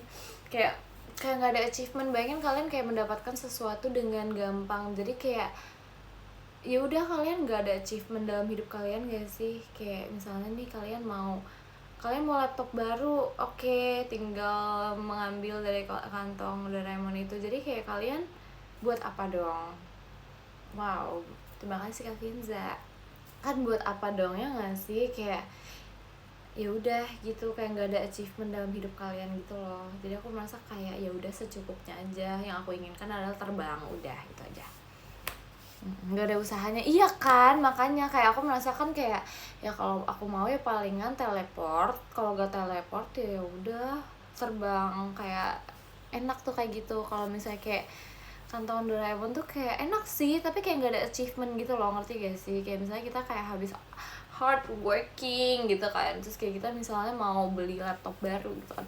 Speaker 1: Kayak nggak ada achievement. Bayangin kalian kayak mendapatkan sesuatu dengan gampang. Jadi kayak ya udah, kalian nggak ada achievement dalam hidup kalian gak sih? Kayak misalnya nih kalian mau laptop baru, oke, tinggal mengambil dari kantong Doraemon itu. Jadi kayak kalian buat apa dong? Wow, terima kasih Kak Finza. Kan buat apa dong, ya nggak sih? Kayak ya udah gitu, kayak nggak ada achievement dalam hidup kalian gitu loh. Jadi aku merasa kayak ya udah secukupnya aja. Yang aku inginkan adalah terbang, udah gitu aja. Nggak ada usahanya, iya kan? Makanya kayak aku merasakan kayak ya kalau aku mau ya palingan teleport, kalau gak teleport ya udah terbang. Kayak enak tuh kayak gitu. Kalau misalnya kayak kantong Doraemon tuh kayak enak sih, tapi kayak nggak ada achievement gitu loh, ngerti gak sih? Kayak misalnya kita kayak habis hard working gitu kan, terus kayak kita misalnya mau beli laptop baru gitu kan,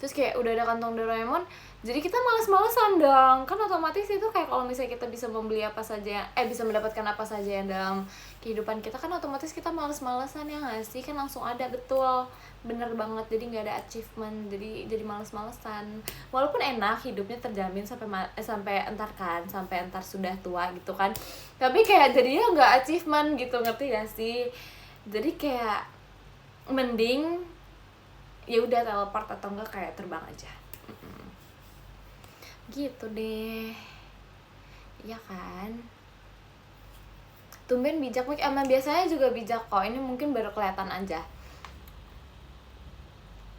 Speaker 1: terus kayak udah ada kantong Doraemon, jadi kita males-malesan dong kan. Otomatis itu kayak kalau misalnya kita bisa membeli apa saja, bisa mendapatkan apa saja yang dalam kehidupan kita kan, otomatis kita males-malesan, ya nggak sih? Kan langsung ada, betul, bener banget. Jadi nggak ada achievement, jadi males-malesan. Walaupun enak, hidupnya terjamin sampai entar sudah tua gitu kan, tapi kayak jadinya nggak achievement gitu, ngerti gak sih? Jadi kayak mending ya udah teleport atau enggak kayak terbang aja. gitu deh, ya kan. Tumben bijak, sama biasanya juga bijak kok, ini mungkin baru kelihatan aja.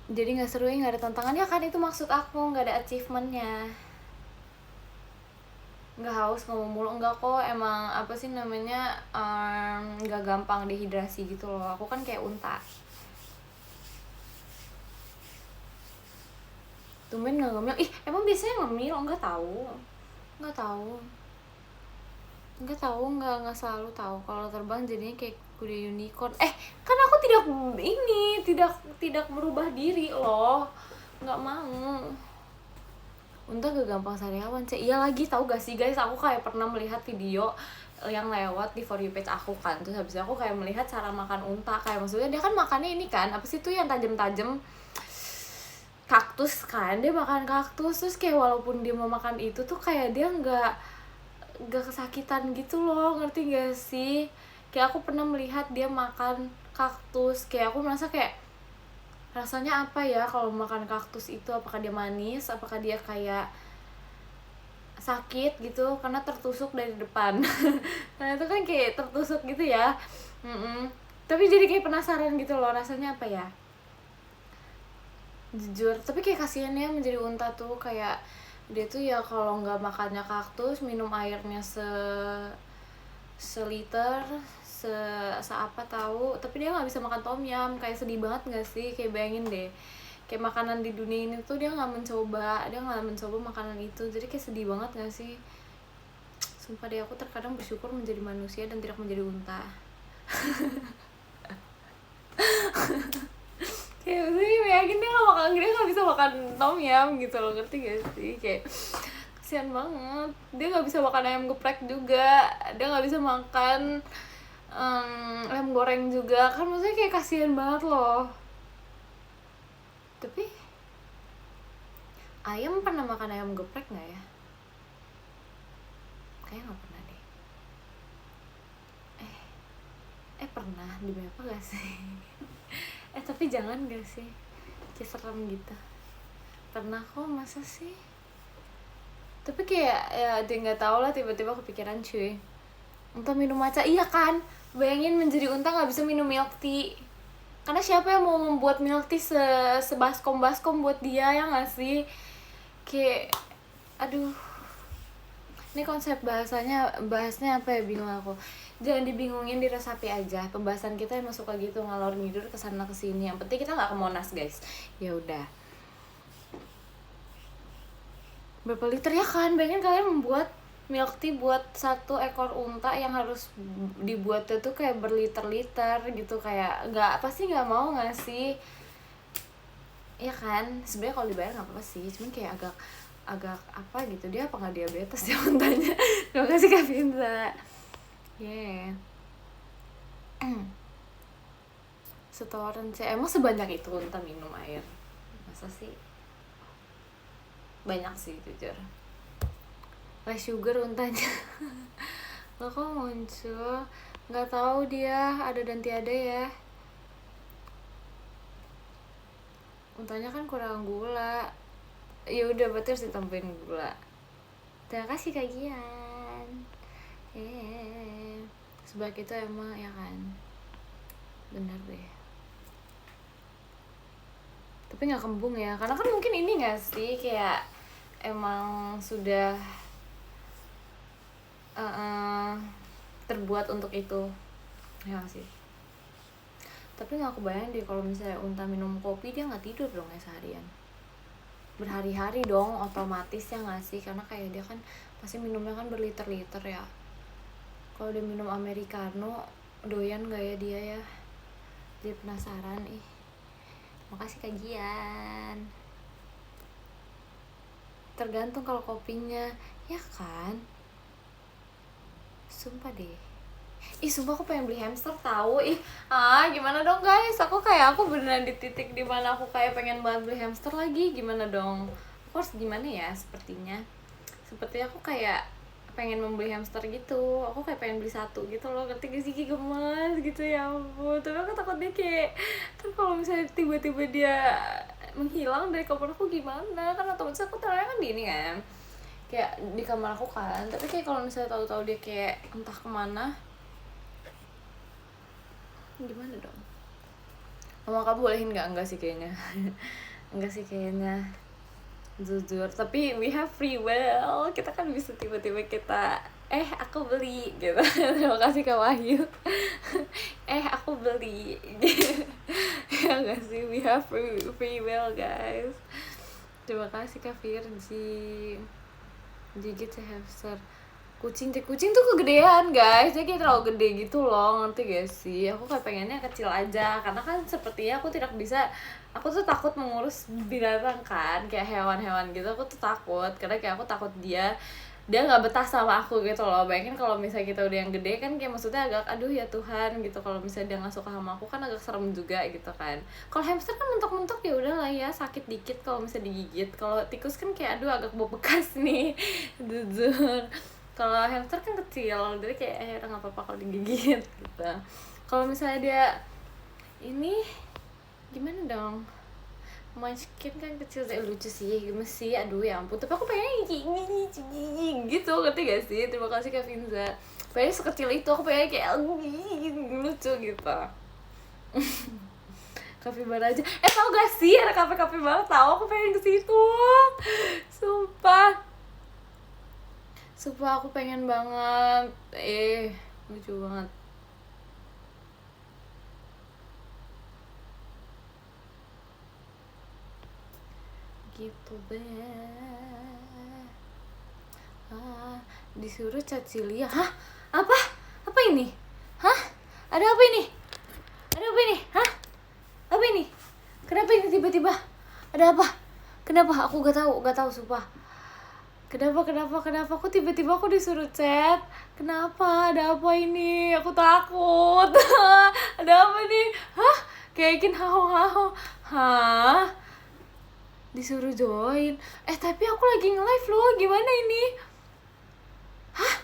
Speaker 1: Jadi nggak seru, nggak ada tantangan ya kan, itu maksud aku, nggak ada achievementnya. Nggak haus ngomong mulu, enggak kok, emang apa sih namanya, nggak gampang dehidrasi gitu loh, aku kan kayak unta. Tumben nggak ngemil, emang biasanya ngemil? Nggak tahu, nggak selalu tahu. Kalau terbang jadinya kayak kuda unicorn. Kan aku tidak berubah diri loh, nggak mau. Unta gak gampang sariawan sih. Iya lagi, tahu gak sih guys, aku kayak pernah melihat video yang lewat di For You page aku kan, terus habis itu aku kayak melihat cara makan unta, kayak maksudnya dia kan makannya ini kan, apa sih tuh yang tajam-tajam, kaktus kan, dia makan kaktus, terus kayak walaupun dia mau makan itu tuh kayak dia nggak kesakitan gitu loh, ngerti gak sih? Kayak aku pernah melihat dia makan kaktus, kayak aku merasa kayak rasanya apa ya kalau makan kaktus itu, apakah dia manis, apakah dia kayak sakit gitu karena tertusuk dari depan. Karena itu kan kayak tertusuk gitu ya. Tapi jadi kayak penasaran gitu loh, rasanya apa ya, jujur. Tapi kayak kasihan ya menjadi unta tuh, kayak dia tuh ya kalau nggak makannya kaktus, minum airnya seliter, seapa tahu, tapi dia nggak bisa makan tom yum. Kayak sedih banget nggak sih? Kayak bayangin deh, kayak makanan di dunia ini tuh dia nggak mencoba makanan itu, jadi kayak sedih banget nggak sih? Sumpah deh, aku terkadang bersyukur menjadi manusia dan tidak menjadi unta. Kayak sih yakin dia nggak bisa makan tom yum gitu loh, ngerti gak sih? Kayak kasian banget, dia nggak bisa makan ayam geprek juga, dia nggak bisa makan ayam goreng juga kan, maksudnya kayak kasian banget loh. Tapi ayam pernah makan ayam geprek nggak ya? Kayaknya nggak pernah deh. Pernah di apa gak sih? Tapi jangan gak sih, kayak serem gitu. Pernah kok, masa sih? Tapi kayak ya dia nggak tahu lah, tiba-tiba kepikiran cuy, unta minum matcha. Iya kan, bayangin menjadi unta nggak bisa minum milk tea, karena siapa yang mau membuat milk tea sebaskom buat dia, ya nggak sih? Kayak aduh, ini konsep bahasnya apa ya, bingung aku. Jangan dibingungin, diresapi aja. Pembahasan kita emang suka gitu, ngalor ngidur kesana kesini. Yang penting kita nggak ke Monas guys. Ya udah. Berapa liter ya kan? Bayangin kalian membuat milk tea buat satu ekor unta yang harus dibuatnya tuh kayak berliter-liter gitu, kayak pasti nggak mau nggak sih? Ya kan? Sebenarnya kalau dibayar nggak apa-apa sih, cuman kayak agak apa gitu, dia apa nggak diabetes ya untanya? Terima kasih Kak Vinza. Setoran sih, emang sebanyak itu unta minum air? Masa sih? Banyak sih jujur. Rice sugar untanya. Lo kok muncul? Nggak tahu dia ada dan tiada ya. Untanya kan kurang gula. Ya udah, berarti harus ditambahin gula. Terima kasih Kak Gian. Sebaik itu emang, ya kan? Bener deh. Tapi nggak kembung ya, karena kan mungkin ini nggak sih, kayak emang sudah terbuat untuk itu, ya gak sih? Tapi nggak kebayang deh kalau misalnya unta minum kopi, dia nggak tidur dong ya seharian, berhari-hari dong otomatis, ya nggak sih? Karena kayak dia kan pasti minumnya kan berliter-liter ya. Kalau dia minum americano, doyan nggak ya dia ya? Jadi penasaran. Makasih kajian. Tergantung kalau kopinya, ya kan? Sumpah deh. Sumpah aku pengen beli hamster tahu. Gimana dong guys? Aku beneran di titik dimana aku kayak pengen banget beli hamster lagi. Gimana dong? Aku harus gimana ya? Sepertinya aku kayak pengen membeli hamster gitu. Aku kayak pengen beli satu gitu loh. Ngerti gak sih? Gemes gitu, ya ampun. Tapi aku takut deh kayak, kan kalau misalnya tiba-tiba dia menghilang dari kamar aku gimana? Kan otomatis aku taruhnya kan di ini kan, kayak di kamar aku kan, tapi kayak kalau misalnya tahu-tahu dia kayak entah kemana, gimana dong? Mama kamu bolehin nggak? Enggak sih kayaknya. Enggak sih kayaknya, jujur. Tapi we have free will, kita kan bisa tiba-tiba kita aku beli gitu. Terima kasih Kak Wahyu. Aku beli. Ya nggak sih, we have free will guys. Terima kasih Kak Virgi. Gigit hamster. Kucing tuh kegedean guys, dia kayak terlalu gede gitu loh, ngerti gak sih? Aku kayak pengennya kecil aja, karena kan sepertinya aku tidak bisa, aku tuh takut mengurus binatang kan, kayak hewan-hewan gitu, aku tuh takut, karena kayak aku takut dia nggak betah sama aku gitu loh. Bayangin kalau misalnya kita udah yang gede kan, kayak maksudnya agak aduh ya Tuhan gitu, kalau misalnya dia nggak suka sama aku kan agak serem juga gitu kan. Kalau hamster kan mentok-mentok ya udah lah ya, sakit dikit kalau misalnya digigit. Kalau tikus kan kayak aduh agak bau bekas nih. Jujur, kalau hamster kan kecil, jadi kayak udah nggak apa-apa kalau digigit gitu. Kalau misalnya dia ini gimana dong, Munchkin kan kecil, lucu sih, gemes sih, aduh ya ampun. Tapi aku pengen gitu, ngerti gak sih? Terima kasih Kak Finza. Pengen sekecil itu, aku pengen kayak lucu gitu. Kapibara aja. Tau gak sih ada kafe kapibara? Tahu, aku pengen ke situ. Sumpah. Sumpah aku pengen banget. Lucu banget. Gitu deh. Disuruh Cecilia. Hah? Apa ini? Hah? Ada apa ini? Hah? Apa ini? Kenapa ini tiba-tiba? Ada apa? Kenapa? Aku gak tahu sumpah. Kenapa aku tiba-tiba aku disuruh chat? Kenapa? Ada apa ini? Aku takut. Ada apa nih? Hah? Kayakin hao. Hah? Disuruh join. Tapi aku lagi nge-live loh. Gimana ini? Hah?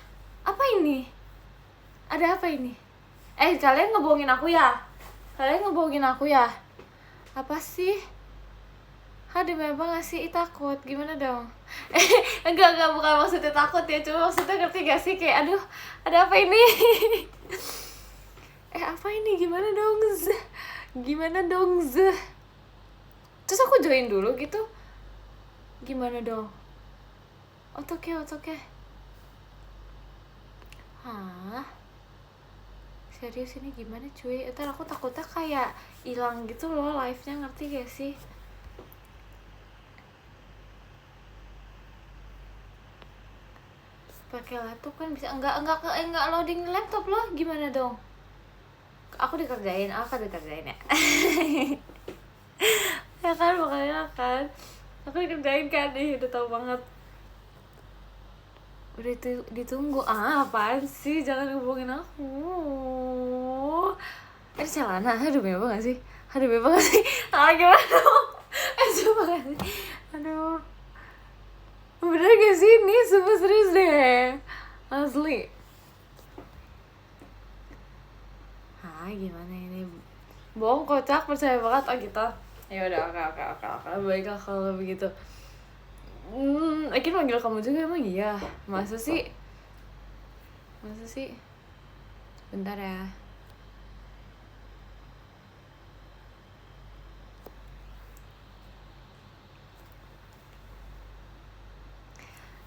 Speaker 1: Apa ini? Ada apa ini? Kalian ngebohongin aku ya? Apa sih? Demi apa gak sih? Takut, gimana dong? Enggak, bukan maksudnya takut ya, cuma maksudnya ngerti gak sih? Kayak aduh, ada apa ini? Apa ini? Gimana dong? Terus aku join dulu gitu? Gimana dong? Oke. Hah? Serius ini gimana cuy? Ntar aku takutnya kayak hilang gitu loh live-nya, ngerti gak sih? Pakai laptop kan bisa. Enggak loading laptop loh. Gimana dong? Aku dikerjain ya. Ya kan, makanya kan aku dikerjain kan, udah tau banget. Udah ditunggu. Apaan sih? Jangan hubungin aku. Celana. Aduh bebas gak sih? Gimana dong? Coba gak sih? Aduh, bener gak sih ini? Super serius deh, asli. Gimana ini? Bohong, kocak, percaya banget. Gitu. Ya udah, oke. Baiklah kalau begitu. Akhirnya manggil kamu juga emang iya? Masa sih? Bentar ya.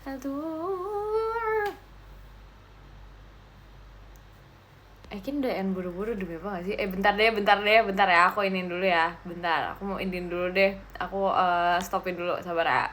Speaker 1: Aduh. Ekin udah end buru-buru demi apa gak sih? Bentar ya, aku iniin dulu ya. Bentar, aku mau iniin dulu deh. Aku stopin dulu, sabar ya.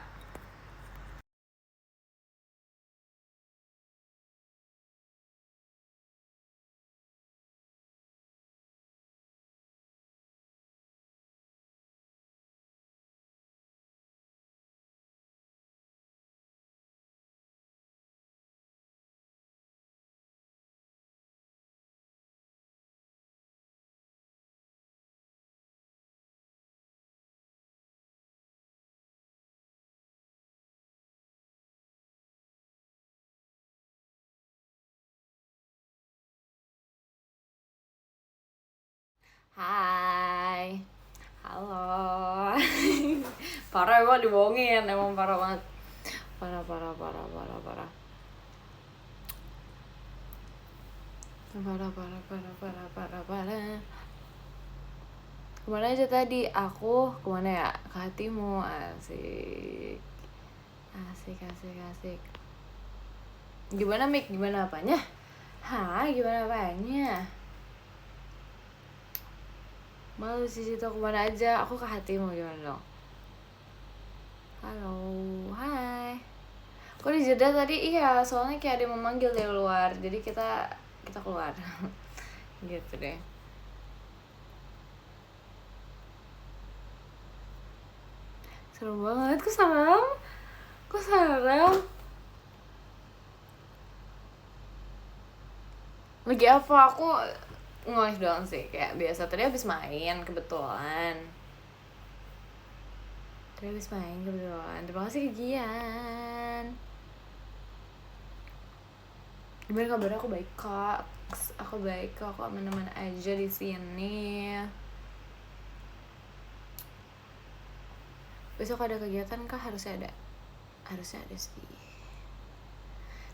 Speaker 1: Hai. Halo. Parah emang dibohongin, emang parah banget. parah parah parah parah parah parah parah parah parah parah parah. Kemana aja tadi? Aku kemana ya? Ke hatimu. Asik asik asik asik. Gimana Mik? Gimana apanya? Hah? Gimana apanya? Malu sih situ. Kemana aja? Aku ke hatimu. Gimana dong? Halo, hai. Kok di jeda tadi? Iya, soalnya kayak ada yang memanggil dari luar. Jadi kita keluar. Gitu deh. Seru banget. Kok salam? Kok salam? Lagi apa? Aku ngolis doang sih. Kayak biasa. Tadi habis main kebetulan. Terima kasih Gian. Gimana kabarnya? Aku baik kok. Aku baik kok. Aku aman-aman aja di sini. Besok ada kegiatan kah? Harusnya ada sih.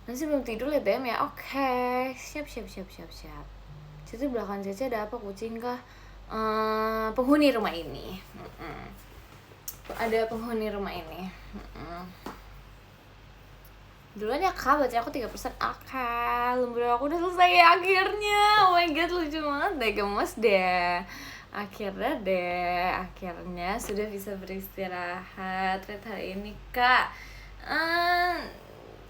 Speaker 1: Nanti sebelum tidur liat DM ya. Oke. Siap. Situ belakang Cece ada apa? Kucing kah? Penghuni rumah ini. Ada penghuni rumah ini. Duluan ya Kak, baca aku 3%. Oke, lembur aku udah selesai ya akhirnya. Oh my god, lucu banget deh, gemes deh. Akhirnya sudah bisa beristirahat. Lihat hari ini Kak,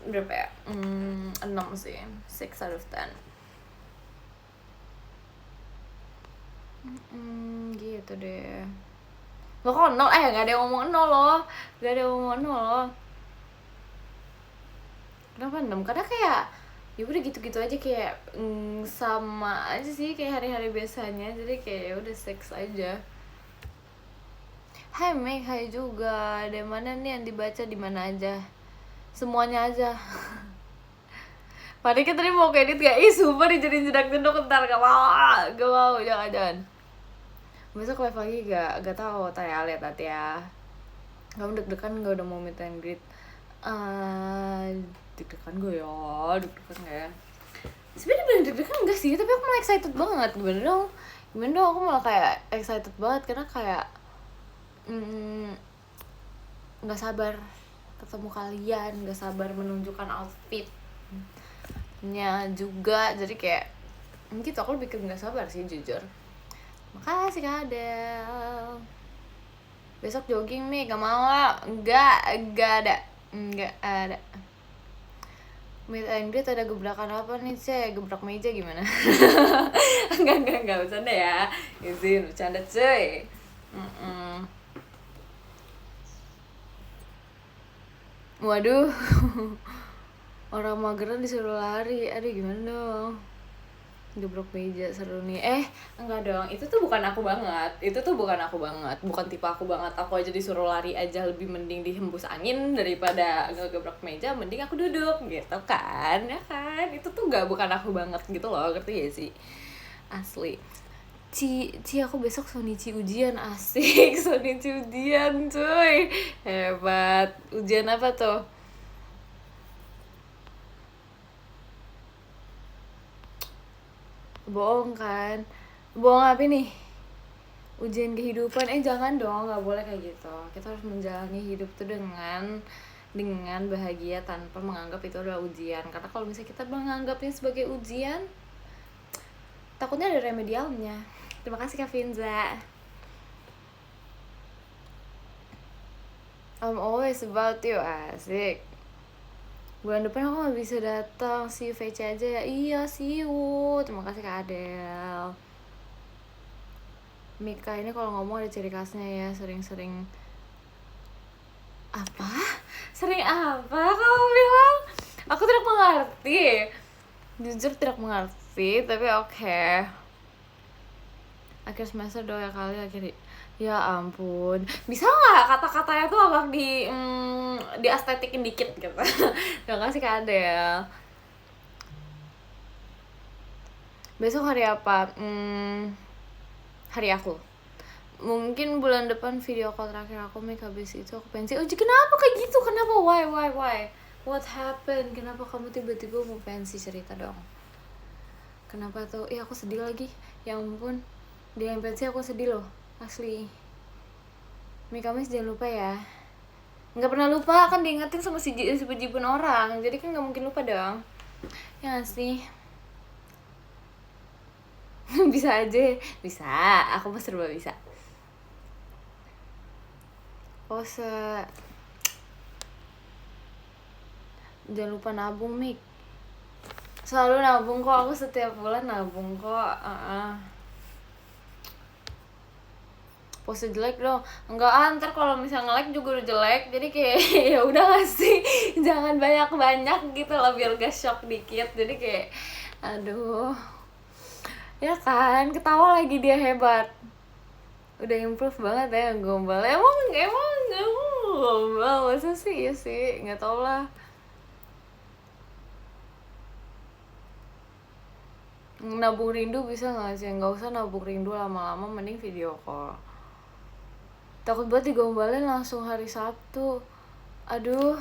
Speaker 1: berapa ya? 6 sih, 6 out of 10. Gitu deh. Lo kok 0? Gak ada yang ngomong 0 loh. Kenapa 6? Karena kayak ya udah gitu-gitu aja, kayak sama aja sih kayak hari-hari biasanya. Jadi kayak ya udah 6 aja. Hai Meg, hai juga. Ada mana nih yang dibaca di mana aja? Semuanya aja. Padahal kita tadi mau edit gak? Sumpah dijadiin jedak-jedok ntar. Gak mau, jangan. Besok live lagi gak tahu. Tanya lihat hati ya. Kamu deg-degan gak udah mau meet and greet? Deg-degan gak ya? Sebenernya bener deg-degan enggak sih, tapi aku malah excited banget. Gimana dong aku malah kayak excited banget karena kayak gak sabar ketemu kalian, gak sabar menunjukkan outfitnya juga. Jadi kayak gitu, aku lebih ke gak sabar sih jujur. Makasih Kak Adel. Besok jogging nih, gak mau lah. Enggak ada. Meet and greet ada gebrakan apa nih, Cek? Gebrak meja gimana? Enggak bercanda ya. Izin bercanda, cuy. Waduh. Orang mageran disuruh lari. Aduh, gimana dong? Gebrak meja seru nih. Enggak dong, itu tuh bukan aku banget. Bukan tipe aku banget. Aku aja disuruh lari aja lebih mending dihembus angin daripada ngegebrak meja. Mending aku duduk gitu kan. Ya kan, itu tuh bukan aku banget gitu loh. Ngerti gak sih? Asli. Ci aku besok Sonichi ujian. Asik. Sonichi ujian cuy. Hebat. Ujian apa tuh? Bohong kan? Bohong apa nih? Ujian kehidupan? Jangan dong, gak boleh kayak gitu. Kita harus menjalani hidup tuh dengan bahagia tanpa menganggap itu adalah ujian. Karena kalau misalnya kita menganggapnya sebagai ujian, takutnya ada remedialnya. Terima kasih Kak Finza. I'm always about you. Asik. Bulan depan aku gak bisa datang. See you VC aja ya. Iya, see you. Terima kasih Kak Adel. Mika ini kalau ngomong ada ciri khasnya ya. Sering apa? Sering apa kamu bilang? Aku tidak mengerti. Jujur tidak mengerti. Tapi oke. Akhir semester 2 kali akhir. Ya ampun, bisa nggak kata-katanya tuh agak di estetikin dikit gitu. Terima kasih Kak Adel. Besok hari apa? Hari aku. mungkin bulan depan video call terakhir aku make, habis itu aku pensi. Oh kenapa kayak gitu, kenapa, why what happened, kenapa kamu tiba-tiba mau pensi, cerita dong. Kenapa tuh? Aku sedih lagi, ya ampun, dia yang pensi aku sedih loh, asli. Mie Kamis jangan lupa ya. Nggak pernah lupa, kan diingetin sama si bejibun orang, jadi kan nggak mungkin lupa dong, ya nggak sih? Bisa aja, bisa, aku mah serba bisa. Pose. Jangan lupa nabung, Mik. Selalu nabung kok, aku setiap bulan nabung kok. Pose jelek dong, enggak, ntar kalau misalnya nge-like juga udah jelek, jadi kayak ya udah nggak sih, jangan banyak gitu lah biar gak shock dikit, jadi kayak aduh, ya kan, ketawa lagi dia hebat, udah improve banget ya gombal. Emang gombal, masa sih? Ya sih, nggak tau lah. Nabung rindu bisa nggak sih? Nggak usah nabung rindu lama-lama, mending video call. Takut banget digombalin langsung hari Sabtu. Aduh,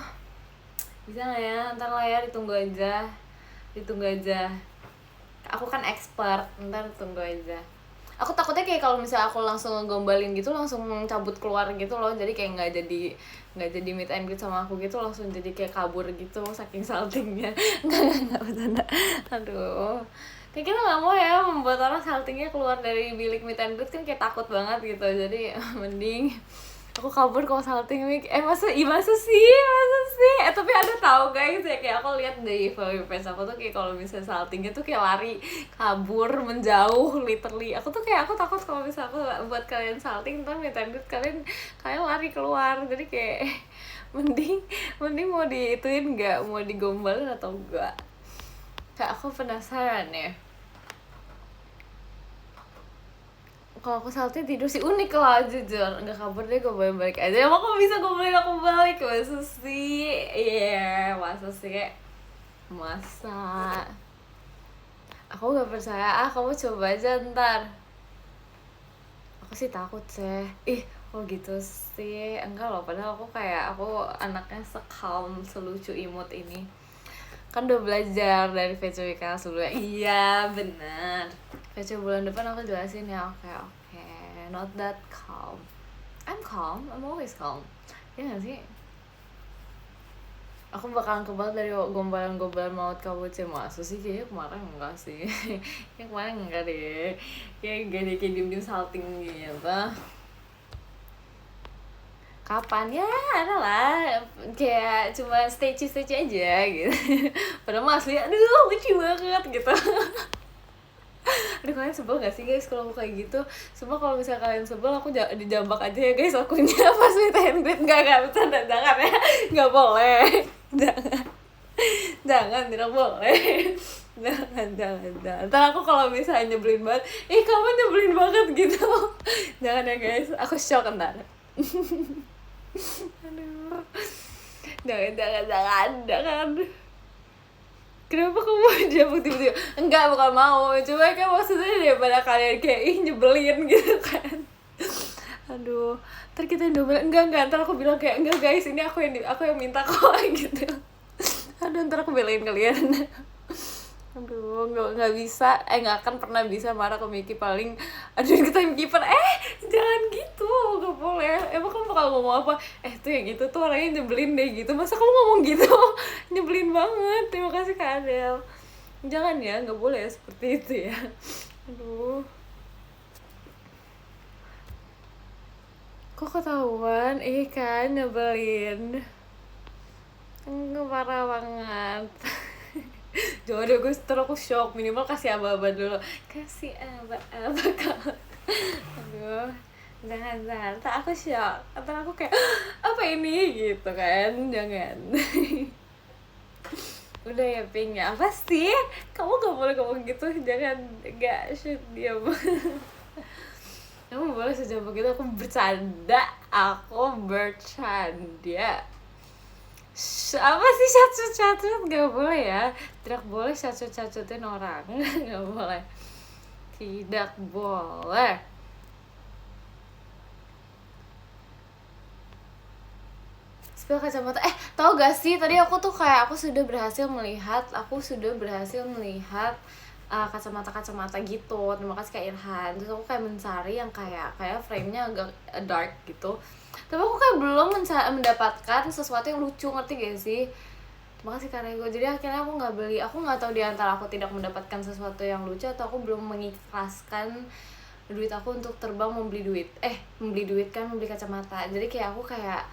Speaker 1: bisa nggak ya? Ntar lah ya, ditunggu aja. Aku kan expert, ntar tunggu aja. Aku takutnya kayak kalau misalnya aku langsung ngegombalin gitu, langsung cabut keluar gitu loh, jadi kayak nggak jadi meet and greet sama aku gitu, langsung jadi kayak kabur gitu saking saltingnya. nggak bercanda. Aduh, kayak kita nggak mau ya membuat orang saltingnya keluar dari bilik meet and greet, kan kayak takut banget gitu, jadi mending aku kabur kalau salting. Masa sih, tapi ada tahu guys ya, kayak aku lihat di page aku tuh kayak kalau misalnya saltingnya tuh kayak lari, kabur, menjauh, literally. Aku takut kalau misalnya aku buat kalian salting, ntar meet and greet kalian lari keluar, jadi kayak mending mau diituin nggak, mau digombalin atau enggak, kayak aku penasaran ya. Kalau aku salting tidur sih unik lah, jujur nggak kabur deh, gue balik aja. Emang kok bisa gue balik, masa sih? Masa sih, masa aku nggak percaya. Kamu coba aja ntar. Aku sih takut sih. Oh gitu sih, enggak loh, padahal aku anaknya sekalm, selucu imut ini. Kan udah belajar dari VCWK sebelumnya. Iya benar, VC bulan depan aku jelasin ya. Oke, not that calm. I'm always calm, ya gak sih? Aku bakalan kebal dari gombalan maut kabut sih, masa sih? Kayaknya kemarin enggak sih. Kemarin enggak deh, kayak diem salting gitu. Kapan ya, ada lah, kayak cuma stage aja gitu. Padahal asli aduh lucu banget gitu. Aduh, kalian sebel gak sih guys kalau aku kayak gitu? Semua kalau misalnya kalian sebel, aku dijambak aja ya guys akunya pas meet and greet. Enggak bercanda, jangan ya, nggak boleh, jangan, tidak boleh. Jangan. Ntar aku kalau misalnya nyebelin banget, kamu nyebelin banget gitu. Jangan ya guys, aku shock ntar. Aduh, jangan. Kenapa kamu jambak tiba-tiba? Enggak, bukan mau. Cuma kan maksudnya daripada kalian kayak nyebelin gitu kan. Aduh, ntar kita yang double. Enggak, ntar aku bilang kayak enggak guys, ini aku yang minta kok gitu. Aduh, ntar aku belain kalian. Aduh, nggak bisa, nggak akan pernah bisa marah ke Miki, paling aduh kita yang kiper. Jangan gitu, nggak boleh. Emang kamu bakal ngomong apa? Tuh yang itu tuh orangnya nyebelin deh gitu, masa kamu ngomong gitu? Nyebelin banget. Terima kasih Kak Adel. Jangan ya, nggak boleh seperti itu ya. Aduh, kok ketahuan? Kan nyebelin, nggak, parah banget. Jodoh gue, terus aku shock. Minimal kasih aba-aba dulu, kasih aba-aba kalau. Aduh, jangan, ntar aku shock, ntar aku kayak apa ini gitu kan. Jangan. Udah ya Pink ya, apa sih, kamu gak boleh ngomong gitu, jangan, gak, shoot, diam. Kamu boleh sejauh begitu, aku bercanda. Apa sih cacut, gak boleh ya, tidak boleh cacutin orang. Gak boleh, tidak boleh. spill kacamata. Tau gak sih tadi aku tuh kayak aku sudah berhasil melihat kacamata gitu. Terima kasih Kak Irhan. Terus aku kayak mencari yang kayak frame-nya agak dark gitu. Tapi aku kayak belum mendapatkan sesuatu yang lucu, ngerti gak sih? Terima kasih Kak Rego. Jadi akhirnya aku nggak beli. Aku nggak tahu di antara aku tidak mendapatkan sesuatu yang lucu atau aku belum mengikhlaskan duit aku untuk terbang membeli kacamata. Jadi kayak aku kayak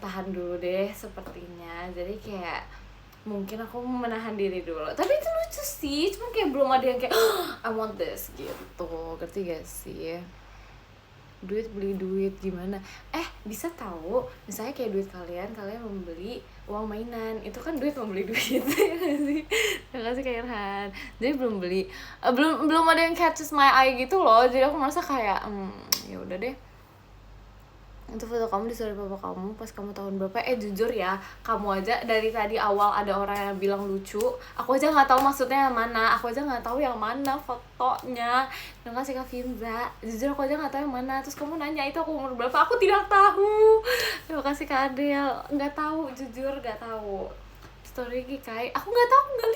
Speaker 1: tahan dulu deh sepertinya. Jadi kayak mungkin aku menahan diri dulu. Tapi itu lucu sih, cuma kayak belum ada yang kayak I want this gitu. Ngerti gak sih? Beli duit gimana? Bisa tahu misalnya kayak duit kalian membeli uang mainan, itu kan duit membeli duit. Terima kasih Kak Irhan. Jadi belum ada yang catches my eye gitu loh. Jadi aku merasa kayak ya udah deh. Untuk foto kamu di story papa kamu pas kamu tahun berapa? Jujur ya, kamu aja dari tadi awal ada orang yang bilang lucu, aku aja nggak tahu maksudnya yang mana, aku aja nggak tahu yang mana fotonya. Terima kasih Kak Finza. Jujur aku aja nggak tahu yang mana. Terus kamu nanya itu aku umur berapa? Aku tidak tahu. Terima kasih Kak Adel. Nggak tahu, jujur nggak tahu. Story Kikai, aku nggak tahu, nggak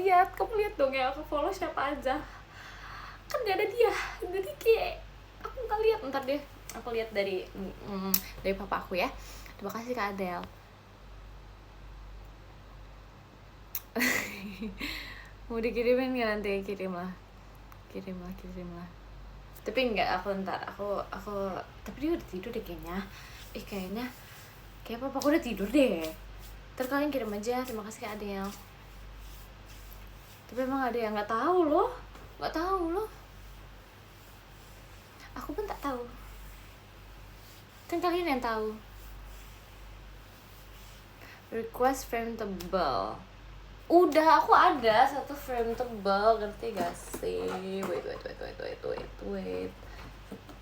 Speaker 1: lihat. Kamu lihat dong ya, aku follow siapa aja. Kan gak ada dia, jadi kayak aku nggak lihat. Ntar deh aku lihat dari papa aku ya. Terima kasih Kak Adel. Mau dikirimin nggak nanti? kirimlah. Tapi enggak, aku tapi dia udah tidur deh kayaknya. Kayak papa aku udah tidur deh. Ntar kalian kirim aja. Terima kasih Kak Adel. Tapi emang ada yang nggak tahu loh. Aku pun tak tahu. Kan kalian yang tahu. Request frame tebal. Udah, aku ada satu frame tebal, ngerti gak sih? Wait.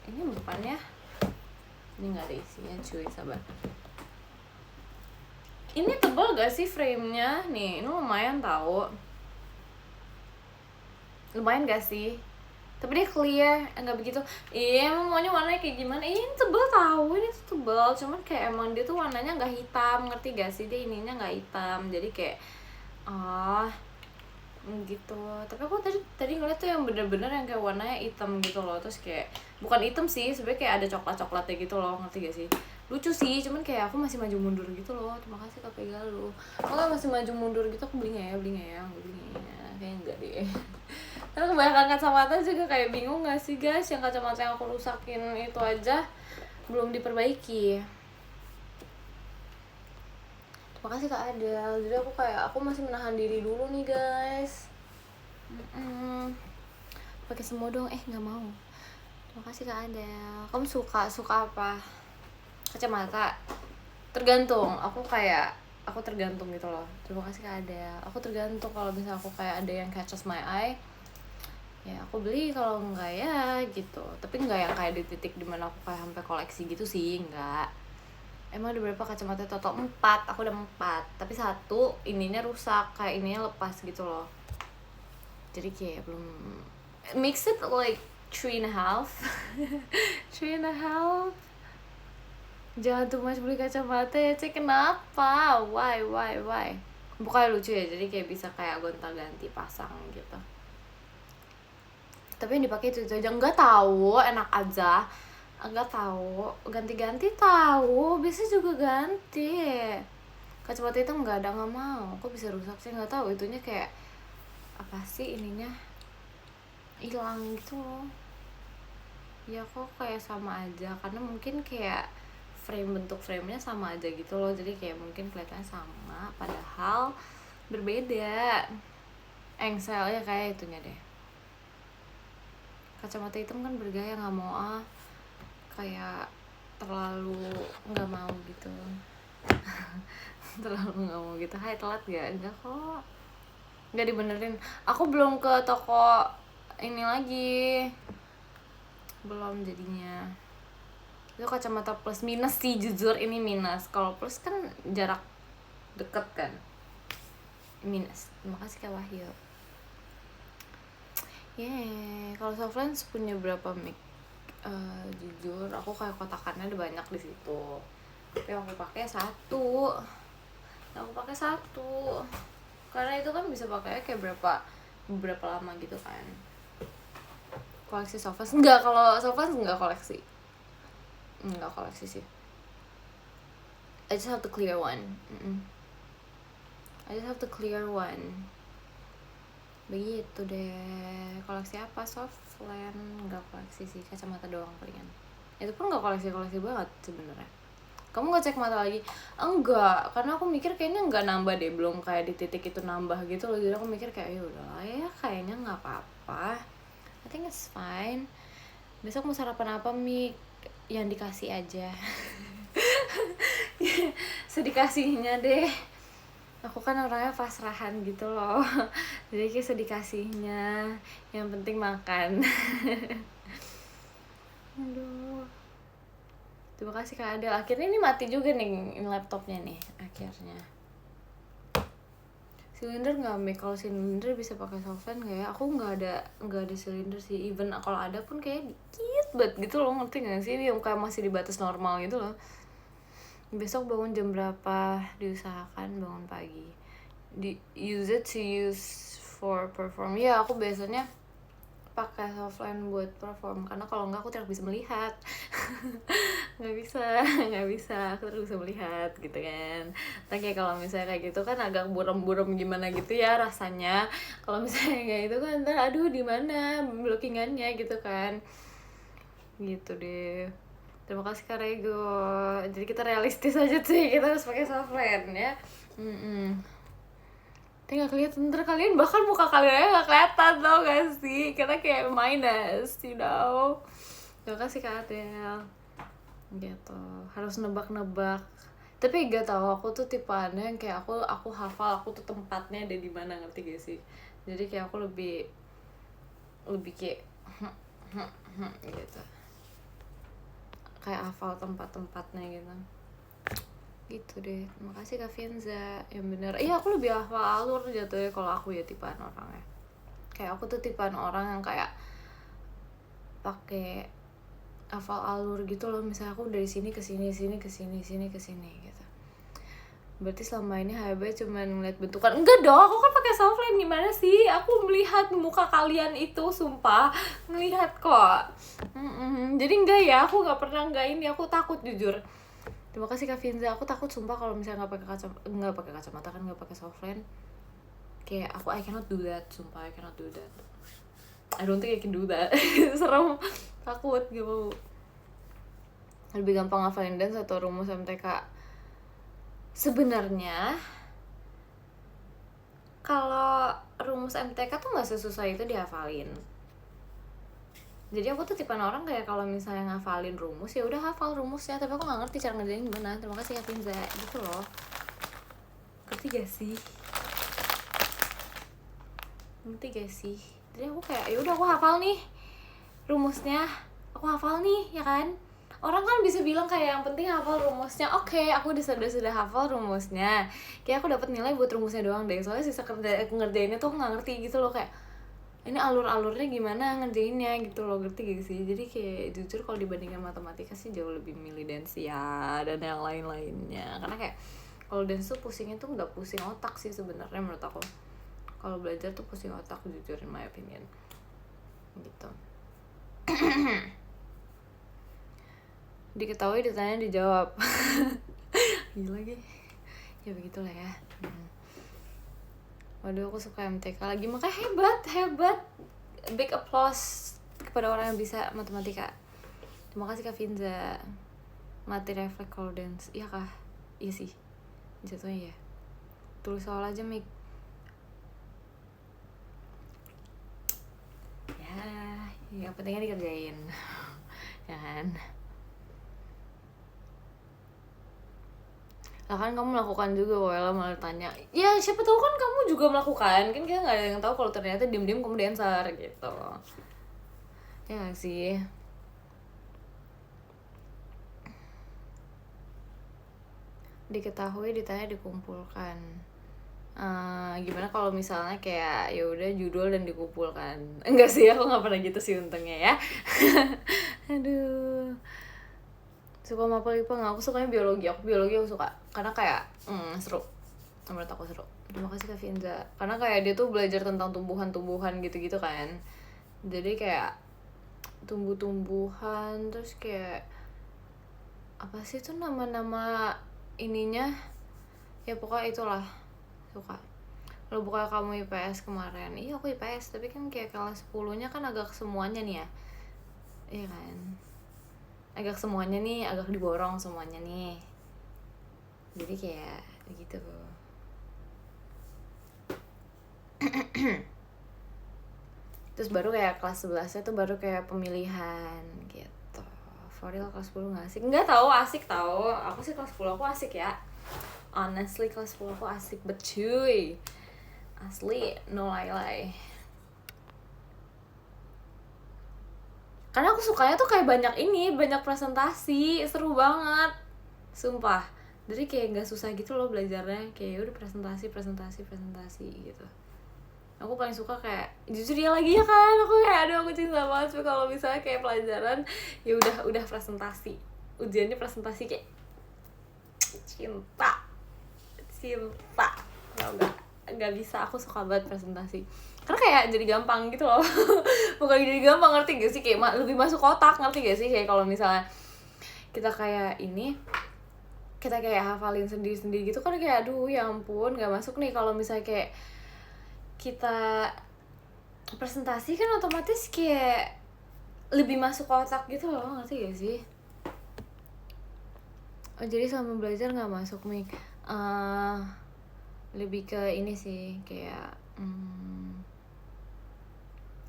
Speaker 1: Ini depannya. Ini nggak ada isinya, cuy, sabar. Ini tebal gak sih frame-nya? Nih, ini lumayan tahu. Lumayan gak sih? Tapi dia clear, enggak begitu. Emang maunya warnanya kayak gimana? Ini tebal tahu, ini tuh tebal. Cuman kayak emang dia tuh warnanya nggak hitam, ngerti gak sih? Dia ininya nggak hitam, jadi kayak gitu. Tapi aku tadi ngeliat tuh yang bener-bener yang kayak warnanya hitam gitu loh. Terus kayak bukan hitam sih, sebenarnya kayak ada coklatnya gitu loh, ngerti gak sih? Lucu sih, cuman kayak aku masih maju mundur gitu loh. Terima kasih Kak Pegalu. Aku kan masih maju mundur gitu, aku beli nggak ya? Kayaknya enggak deh. Karena kebanyakan kacamata juga kayak bingung gak sih guys, yang kacamata yang aku rusakin itu aja belum diperbaiki. Terima kasih Kak Adel. Jadi aku masih menahan diri dulu nih guys. Pakai semua dong, nggak mau. Terima kasih Kak Adel. Kamu suka apa? Kacamata? Tergantung. Aku tergantung gitu loh. Terima kasih Kak Adel. Aku tergantung, kalau misalnya aku kayak ada yang catches my eye, ya aku beli, kalau enggak ya gitu. Tapi enggak yang kayak di titik dimana aku kayak sampai koleksi gitu sih, enggak. Emang ada berapa kacamata total? 4, aku ada 4. Tapi 1 ininya rusak, kayak ininya lepas gitu loh. Jadi kayak belum, makes it like 3.5. 3.5. Jangan too much beli kacamata ya, Cek. Kenapa? Why? Bukannya lucu ya, jadi kayak bisa kayak gonta-ganti pasang gitu. Tapi yang dipakai itu aja, nggak tahu, enak aja. Nggak tahu, ganti-ganti tahu, biasanya juga ganti. Kacamata itu nggak mau, kok bisa rusak sih? Nggak tahu, itunya kayak apa sih, ininya hilang gitu loh. Ya kok kayak sama aja, karena mungkin kayak bentuk framenya sama aja gitu loh, jadi kayak mungkin kelihatannya sama padahal berbeda. Engselnya kayak itunya deh. Kacamata hitam kan bergaya, nggak mau kayak terlalu nggak mau gitu. Terlalu nggak mau gitu. Hai, telat gak? Enggak kok, nggak dibenerin. Aku belum ke toko ini lagi, belum jadinya. Itu kacamata plus minus sih, jujur ini minus. Kalau plus kan jarak deket kan, minus. Terima kasih Kak Wahyu. Kalau Soft Lens punya berapa mic? Jujur aku kayak kotakannya ada banyak di situ, tapi aku pakai satu. Karena itu kan bisa pakai kayak beberapa lama gitu kan. Koleksi Sofas enggak, kalau Sofas enggak koleksi sih. I just have to clear one. Begitu deh. Koleksi apa? Softland enggak koleksi sih, kacamata doang palingan. Itu pun enggak koleksi banget sebenarnya. Kamu nggak cek mata lagi? Enggak, karena aku mikir kayaknya nggak nambah deh, belum kayak di titik itu nambah gitu loh. Jadi aku mikir kayak ya udahlah ya, kayaknya nggak apa-apa. I think it's fine. Besok mau sarapan apa, Mik? Yang dikasih aja. Sedikasihnya deh. Aku kan orangnya pasrahan gitu loh. Jadi kayak sedikasihnya. Yang penting makan. Aduh. Terima kasih Kak Adel. Akhirnya ini mati juga nih laptopnya nih akhirnya. Silinder nggak, Mik? Kalau silinder bisa pakai solvent nggak ya? Aku nggak ada silinder sih. Even kalau ada pun kayak dikit banget gitu loh, ngerti nggak sih? Yang kayak masih di batas normal gitu loh. Besok bangun jam berapa? Diusahakan bangun pagi. Use it to use for perform. Ya aku biasanya pakai softline buat perform, karena kalau enggak aku tidak bisa melihat. nggak bisa aku tidak bisa melihat gitu kan. Tapi kalau misalnya kayak gitu kan agak buram-buram gimana gitu ya rasanya. Kalau misalnya kayak gitu kan ntar aduh di mana blockingannya gitu kan. Gitu deh. Terima kasih Kak Rego. Jadi kita realistis aja sih, kita harus pakai softline ya. Nggak kelihatan, ntar kalian bahkan muka kalian nggak kelihatan tau gak sih, karena kayak minus, you know. Terima kasih Kak Adel. Gitu, harus nebak-nebak. Tapi gak tau, aku tuh tipeannya yang kayak aku hafal aku tuh tempatnya ada di mana, ngerti gak sih? Jadi kayak aku lebih kayak gitu, kayak hafal tempat-tempatnya gitu deh. Terima kasih Kak Fienza, yang bener. Iya aku lebih hafal alur jatuhnya kalau aku ya tipaan orangnya. Kayak aku tuh tipaan orang yang kayak pakai hafal alur gitu loh. Misalnya aku dari sini ke sini gitu. Berarti selama ini HB cuman ngeliat bentukan. Enggak dong, aku kan pakai softline. Gimana sih? Aku melihat muka kalian itu, sumpah melihat kok. Jadi enggak ya, aku nggak pernah enggak ini. Aku takut jujur. Terima kasih Kak Finza. Aku takut sumpah kalau misalnya nggak pakai kacamata kan, nggak pakai softline. Kayak I cannot do that, sumpah I cannot do that. I don't think I can do that. Serem, takut gitu. Lebih gampang ngafalin dance atau rumus MTK? Sebenarnya kalau rumus MTK tuh nggak sesusah itu dihafalin. Jadi aku tuh tipe orang kayak kalau misalnya ngafalin rumus ya udah hafal rumusnya, tapi aku nggak ngerti cara ngerjain gimana. Terima kasih ya Pinza, gitu loh. Ngerti gak sih? Jadi aku kayak ya udah aku hafal nih rumusnya, aku hafal nih ya kan. Orang kan bisa bilang kayak yang penting hafal rumusnya. Oke, aku sudah hafal rumusnya. Kayak aku dapat nilai buat rumusnya doang deh. Soalnya sisa ngerjainnya tuh nggak ngerti gitu loh, kayak ini alur-alurnya gimana ngerjainnya gitu loh, ngerti gak sih? Jadi kayak jujur kalau dibandingkan matematika sih jauh lebih milih dance ya dan yang lain-lainnya. Karena kayak kalau dance tuh pusingnya tuh nggak pusing otak sih sebenarnya menurut aku. Kalau belajar tuh pusing otak jujur, in my opinion. Gitu. Diketahui, ditanya, dijawab. Gila lagi. Ya begitulah ya. Waduh, aku suka MTK lagi, makanya hebat. Big applause kepada orang yang bisa matematika. Terima kasih Kak Finza. Mati refleks kalau dance. Iya kah? Iya sih, jatuhnya ya. Tulis soal aja, Mik. Ya, yang pentingnya dikerjain. Ya kan? Lah kan kamu melakukan juga, Wela malah tanya. Ya siapa tahu kan kamu juga melakukan. Kan kita nggak ada yang tahu kalau ternyata diem-diem kamu dancer gitu. Ya gak sih? Diketahui, ditanya, dikumpulkan. Gimana kalau misalnya kayak ya udah judul dan dikumpulkan. Enggak sih, aku nggak pernah gitu sih untungnya ya. Aduh, suka mapel IPA nggak? Aku sukanya biologi. Aku suka karena kayak seru, menurut aku seru. Terima kasih Kak Finza, karena kayak dia tuh belajar tentang tumbuhan-tumbuhan gitu-gitu kan, jadi kayak tumbuh-tumbuhan, terus kayak apa sih tuh nama-nama ininya ya, pokoknya itulah, suka. Lo bukan kamu IPS kemarin? Iya aku IPS, tapi kan kayak kelas 10 nya kan agak semuanya nih ya, iya kan, agak semuanya nih, agak diborong semuanya nih, jadi kayak gitu. Terus baru kayak kelas 11 nya tuh baru kayak pemilihan gitu. For real kelas 10 gak asik? Enggak tahu, asik tahu. Aku sih kelas 10 aku asik ya. Honestly kelas 10 aku asik bet cuy. Asli, no lie. Karena aku sukanya tuh kayak banyak presentasi, seru banget. Sumpah. Jadi kayak gak susah gitu loh belajarnya, kayak udah presentasi gitu. Aku paling suka kayak justru dia lagi ya kan, aku kayak aduh aku cinta banget. Tapi kalau misalnya kayak pelajaran ya udah presentasi, ujiannya presentasi, kayak cinta nggak bisa. Aku suka banget presentasi karena kayak jadi gampang gitu loh. Bukan jadi gampang, ngerti gak sih, kayak lebih masuk otak, ngerti gak sih, kayak kalau misalnya kita kayak hafalin sendiri gitu kan, kayak aduh ya ampun nggak masuk nih. Kalau misalnya kayak kita presentasi kan otomatis kayak lebih masuk otak gitu loh, ngerti gak sih? Oh jadi selama belajar nggak masuk mic, lebih ke ini sih, kayak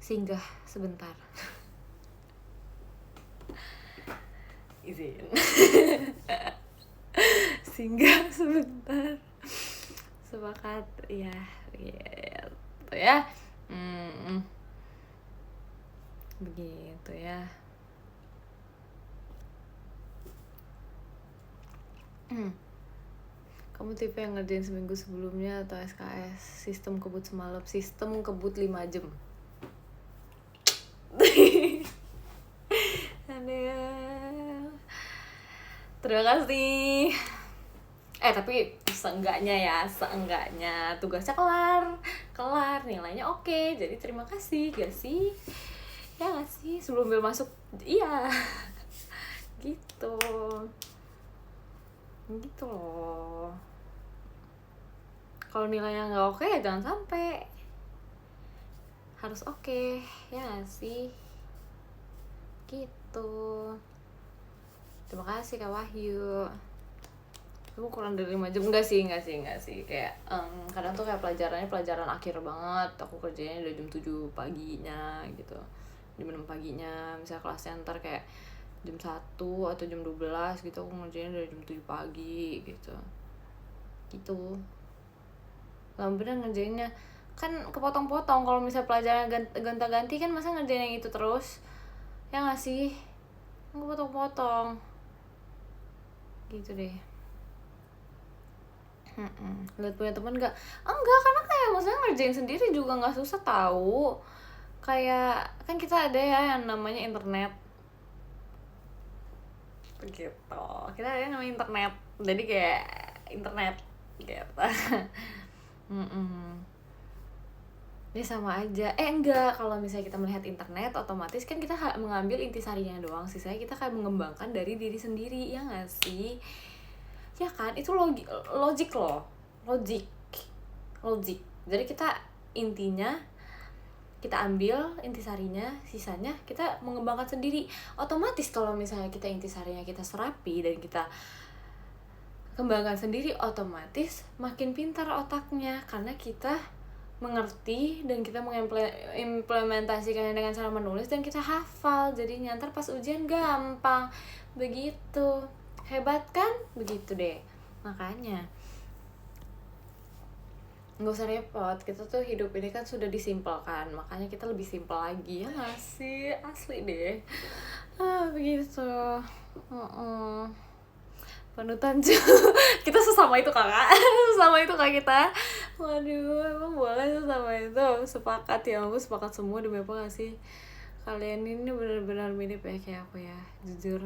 Speaker 1: singgah sebentar. Izin. Singgah sebentar. Sepakat ya, gitu ya. Begitu ya. Kamu tipe yang ngerjain seminggu sebelumnya atau SKS? Sistem kebut semalam, sistem kebut 5 jam. Aduh. Terima kasih. Tapi seenggaknya tugasnya kelar, nilainya oke. Jadi terima kasih, gak sih? Ya gak sih? Sebelum bel masuk, iya. Gitu loh. Kalau nilainya nggak oke ya jangan sampai, harus oke, ya gak sih? Gitu. Terima kasih Kak Wahyu. Aku kurang dari 5 jam, enggak sih kayak kadang tuh kayak pelajaran akhir banget, aku kerjanya udah jam 7 paginya gitu, jam 6 paginya. Misalnya kelasnya ntar kayak jam 1 atau jam 12 gitu, aku ngerjainnya dari jam 7 pagi gitu. Lama bener ngerjainnya, kan kepotong-potong. Kalau misalnya pelajaran ganti-ganti kan masa ngerjain yang itu terus, ya gak sih? Kepotong-potong gitu deh. Lihat punya teman enggak, karena kayak maksudnya ngerjain sendiri juga nggak susah tahu. Kayak kan kita ada ya yang namanya internet begitu, kita ada yang namanya internet, jadi kayak internet gitu. Ini sama aja. Enggak, kalau misalnya kita melihat internet, otomatis kan kita mengambil intisarinya doang, sisanya kita kayak mengembangkan dari diri sendiri, ya nggak sih? Ya kan, itu logik loh, logik. Jadi kita intinya kita ambil intisarinya, sisanya kita mengembangkan sendiri. Otomatis kalau misalnya kita intisarinya kita serapi dan kita kembangkan sendiri, otomatis makin pintar otaknya karena kita mengerti dan kita mengimplementasikannya dengan cara menulis dan kita hafal. Jadi ntar pas ujian gampang. Begitu. Hebat kan? Begitu deh. Makanya nggak usah repot, kita tuh hidup ini kan sudah disimpelkan, makanya kita lebih simpel lagi, ya nggak sih? Asli deh. Begitu. Panutan kita sesama itu kakak. Sesama itu kak kita Waduh, emang boleh tuh sama itu. Sepakat ya, aku sepakat semua demi apa gak sih? Kalian ini benar-benar mirip ya kayak aku ya, jujur.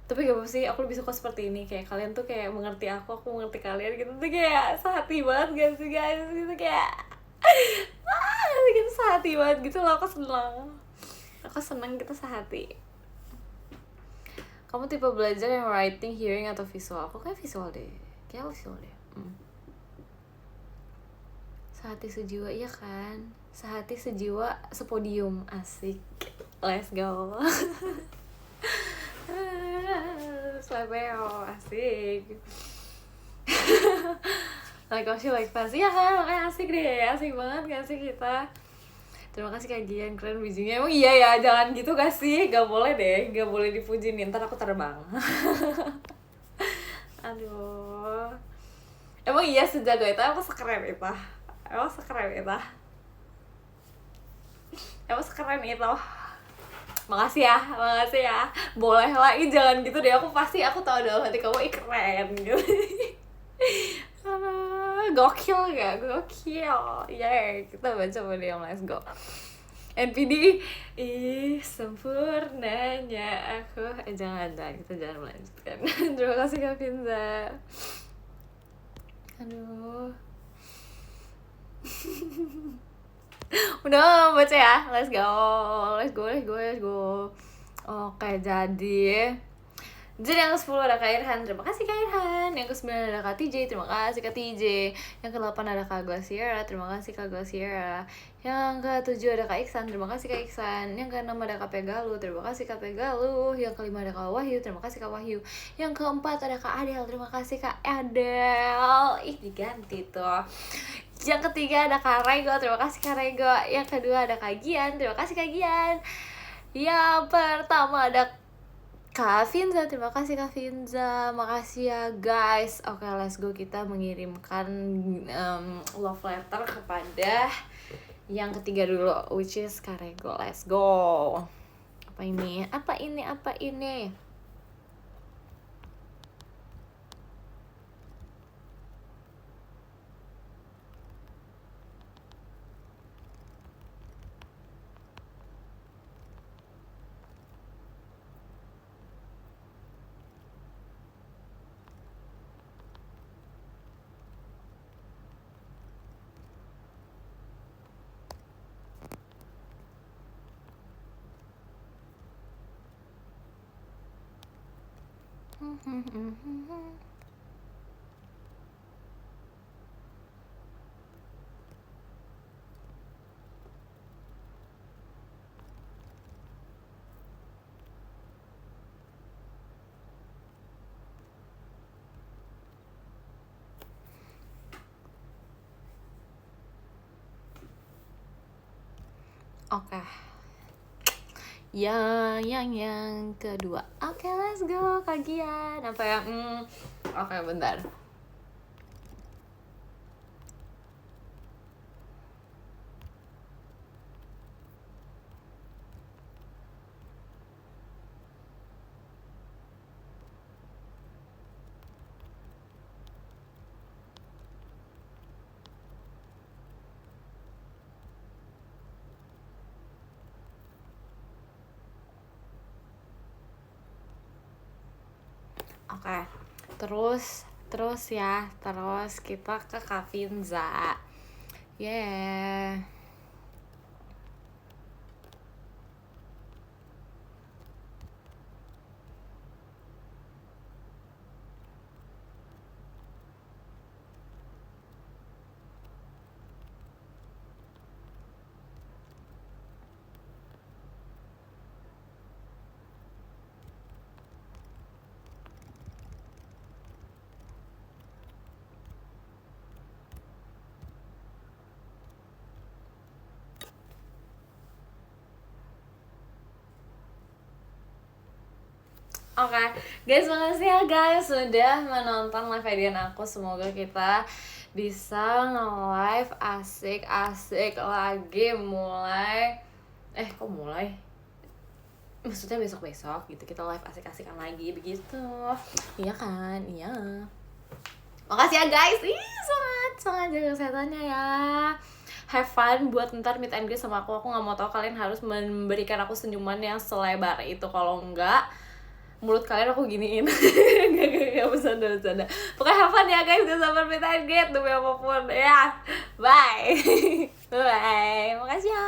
Speaker 1: Tapi gak apa sih, aku lebih suka seperti ini. Kayak kalian tuh kayak mengerti aku mengerti kalian gitu. Tuh kayak sehati banget gak sih guys? Gitu kayak gitu sehati banget gitu loh, aku senang. Aku senang kita sehati. Kamu tipe belajar yang writing, hearing, atau visual? Aku kayak visual deh. Kayak visual deh. Sehati sejiwa, iya kan? Sehati sejiwa sepodium, asik. Let's go. Slapeo, asik. Like Oshi, like fans. Iya kan, makanya asik deh. Asik banget gak sih kita? Terima kasih Kak Gian, keren bijinya. Emang iya ya, jangan gitu gak sih? Gak boleh deh, gak boleh dipuji nih, ntar aku terbang. Aduh. Emang iya sejago itu, emang sekeren itu. Emang sekeren itu. Emang sekeren itu. Makasih ya. Boleh lah, jangan gitu deh. Aku tahu dalam hati kamu keren gitu. Gokil gak? Gokil. Yeay, kita baca podium, let's go. NPD, sempurnanya aku. Jangan, kita jangan melanjutkan. Terima kasih Kak Finza. Aduh. Udah baca ya, let's go. Oke, jadi yang ke-10 ada Kak Irhan, terima kasih Kak Irhan. Yang ke-9 ada Kak TJ, terima kasih Kak TJ. Yang ke-8 ada Kak Glaciera, terima kasih Kak Glaciera. Yang ke-7 ada Kak Iksan, terima kasih Kak Iksan. Yang ke-6 ada Kak Pegalu, terima kasih Kak Pegalu. Yang ke-5 ada Kak Wahyu, terima kasih Kak Wahyu. Yang ke-4 ada Kak Adel, terima kasih Kak Adel. Diganti tuh. Yang ketiga ada Kak Rego, terima kasih Kak Rego. Yang kedua ada Kak Gian, terima kasih Kak Gian. Yang pertama ada Kak Finza, terima kasih Kak Finza. Makasih ya guys. Oke, let's go, kita mengirimkan love letter kepada yang ketiga dulu, which is Kak Rego. Let's go. Apa ini? Oke. Yang kedua. Oke, let's go Kak Gian. Apa yang oke, bentar. Oke. Terus ya. Terus kita ke Kak Finza. Yeah. Oke, guys, makasih ya guys sudah menonton live edian aku. Semoga kita bisa nge-live asik-asik lagi mulai. Kok mulai? Maksudnya besok-besok gitu, kita live asik-asikan lagi begitu. Iya kan? Iya. Makasih ya guys, semangat jaga kesehatannya ya. Have fun buat ntar meet and greet sama aku nggak mau tahu kalian harus memberikan aku senyuman yang selebar itu, kalau enggak mulut kalian aku giniin. Gak bercanda. Pokoknya have fun ya guys, gak sabar meet and greet demi apapun ya. Bye. Bye, makasih ya.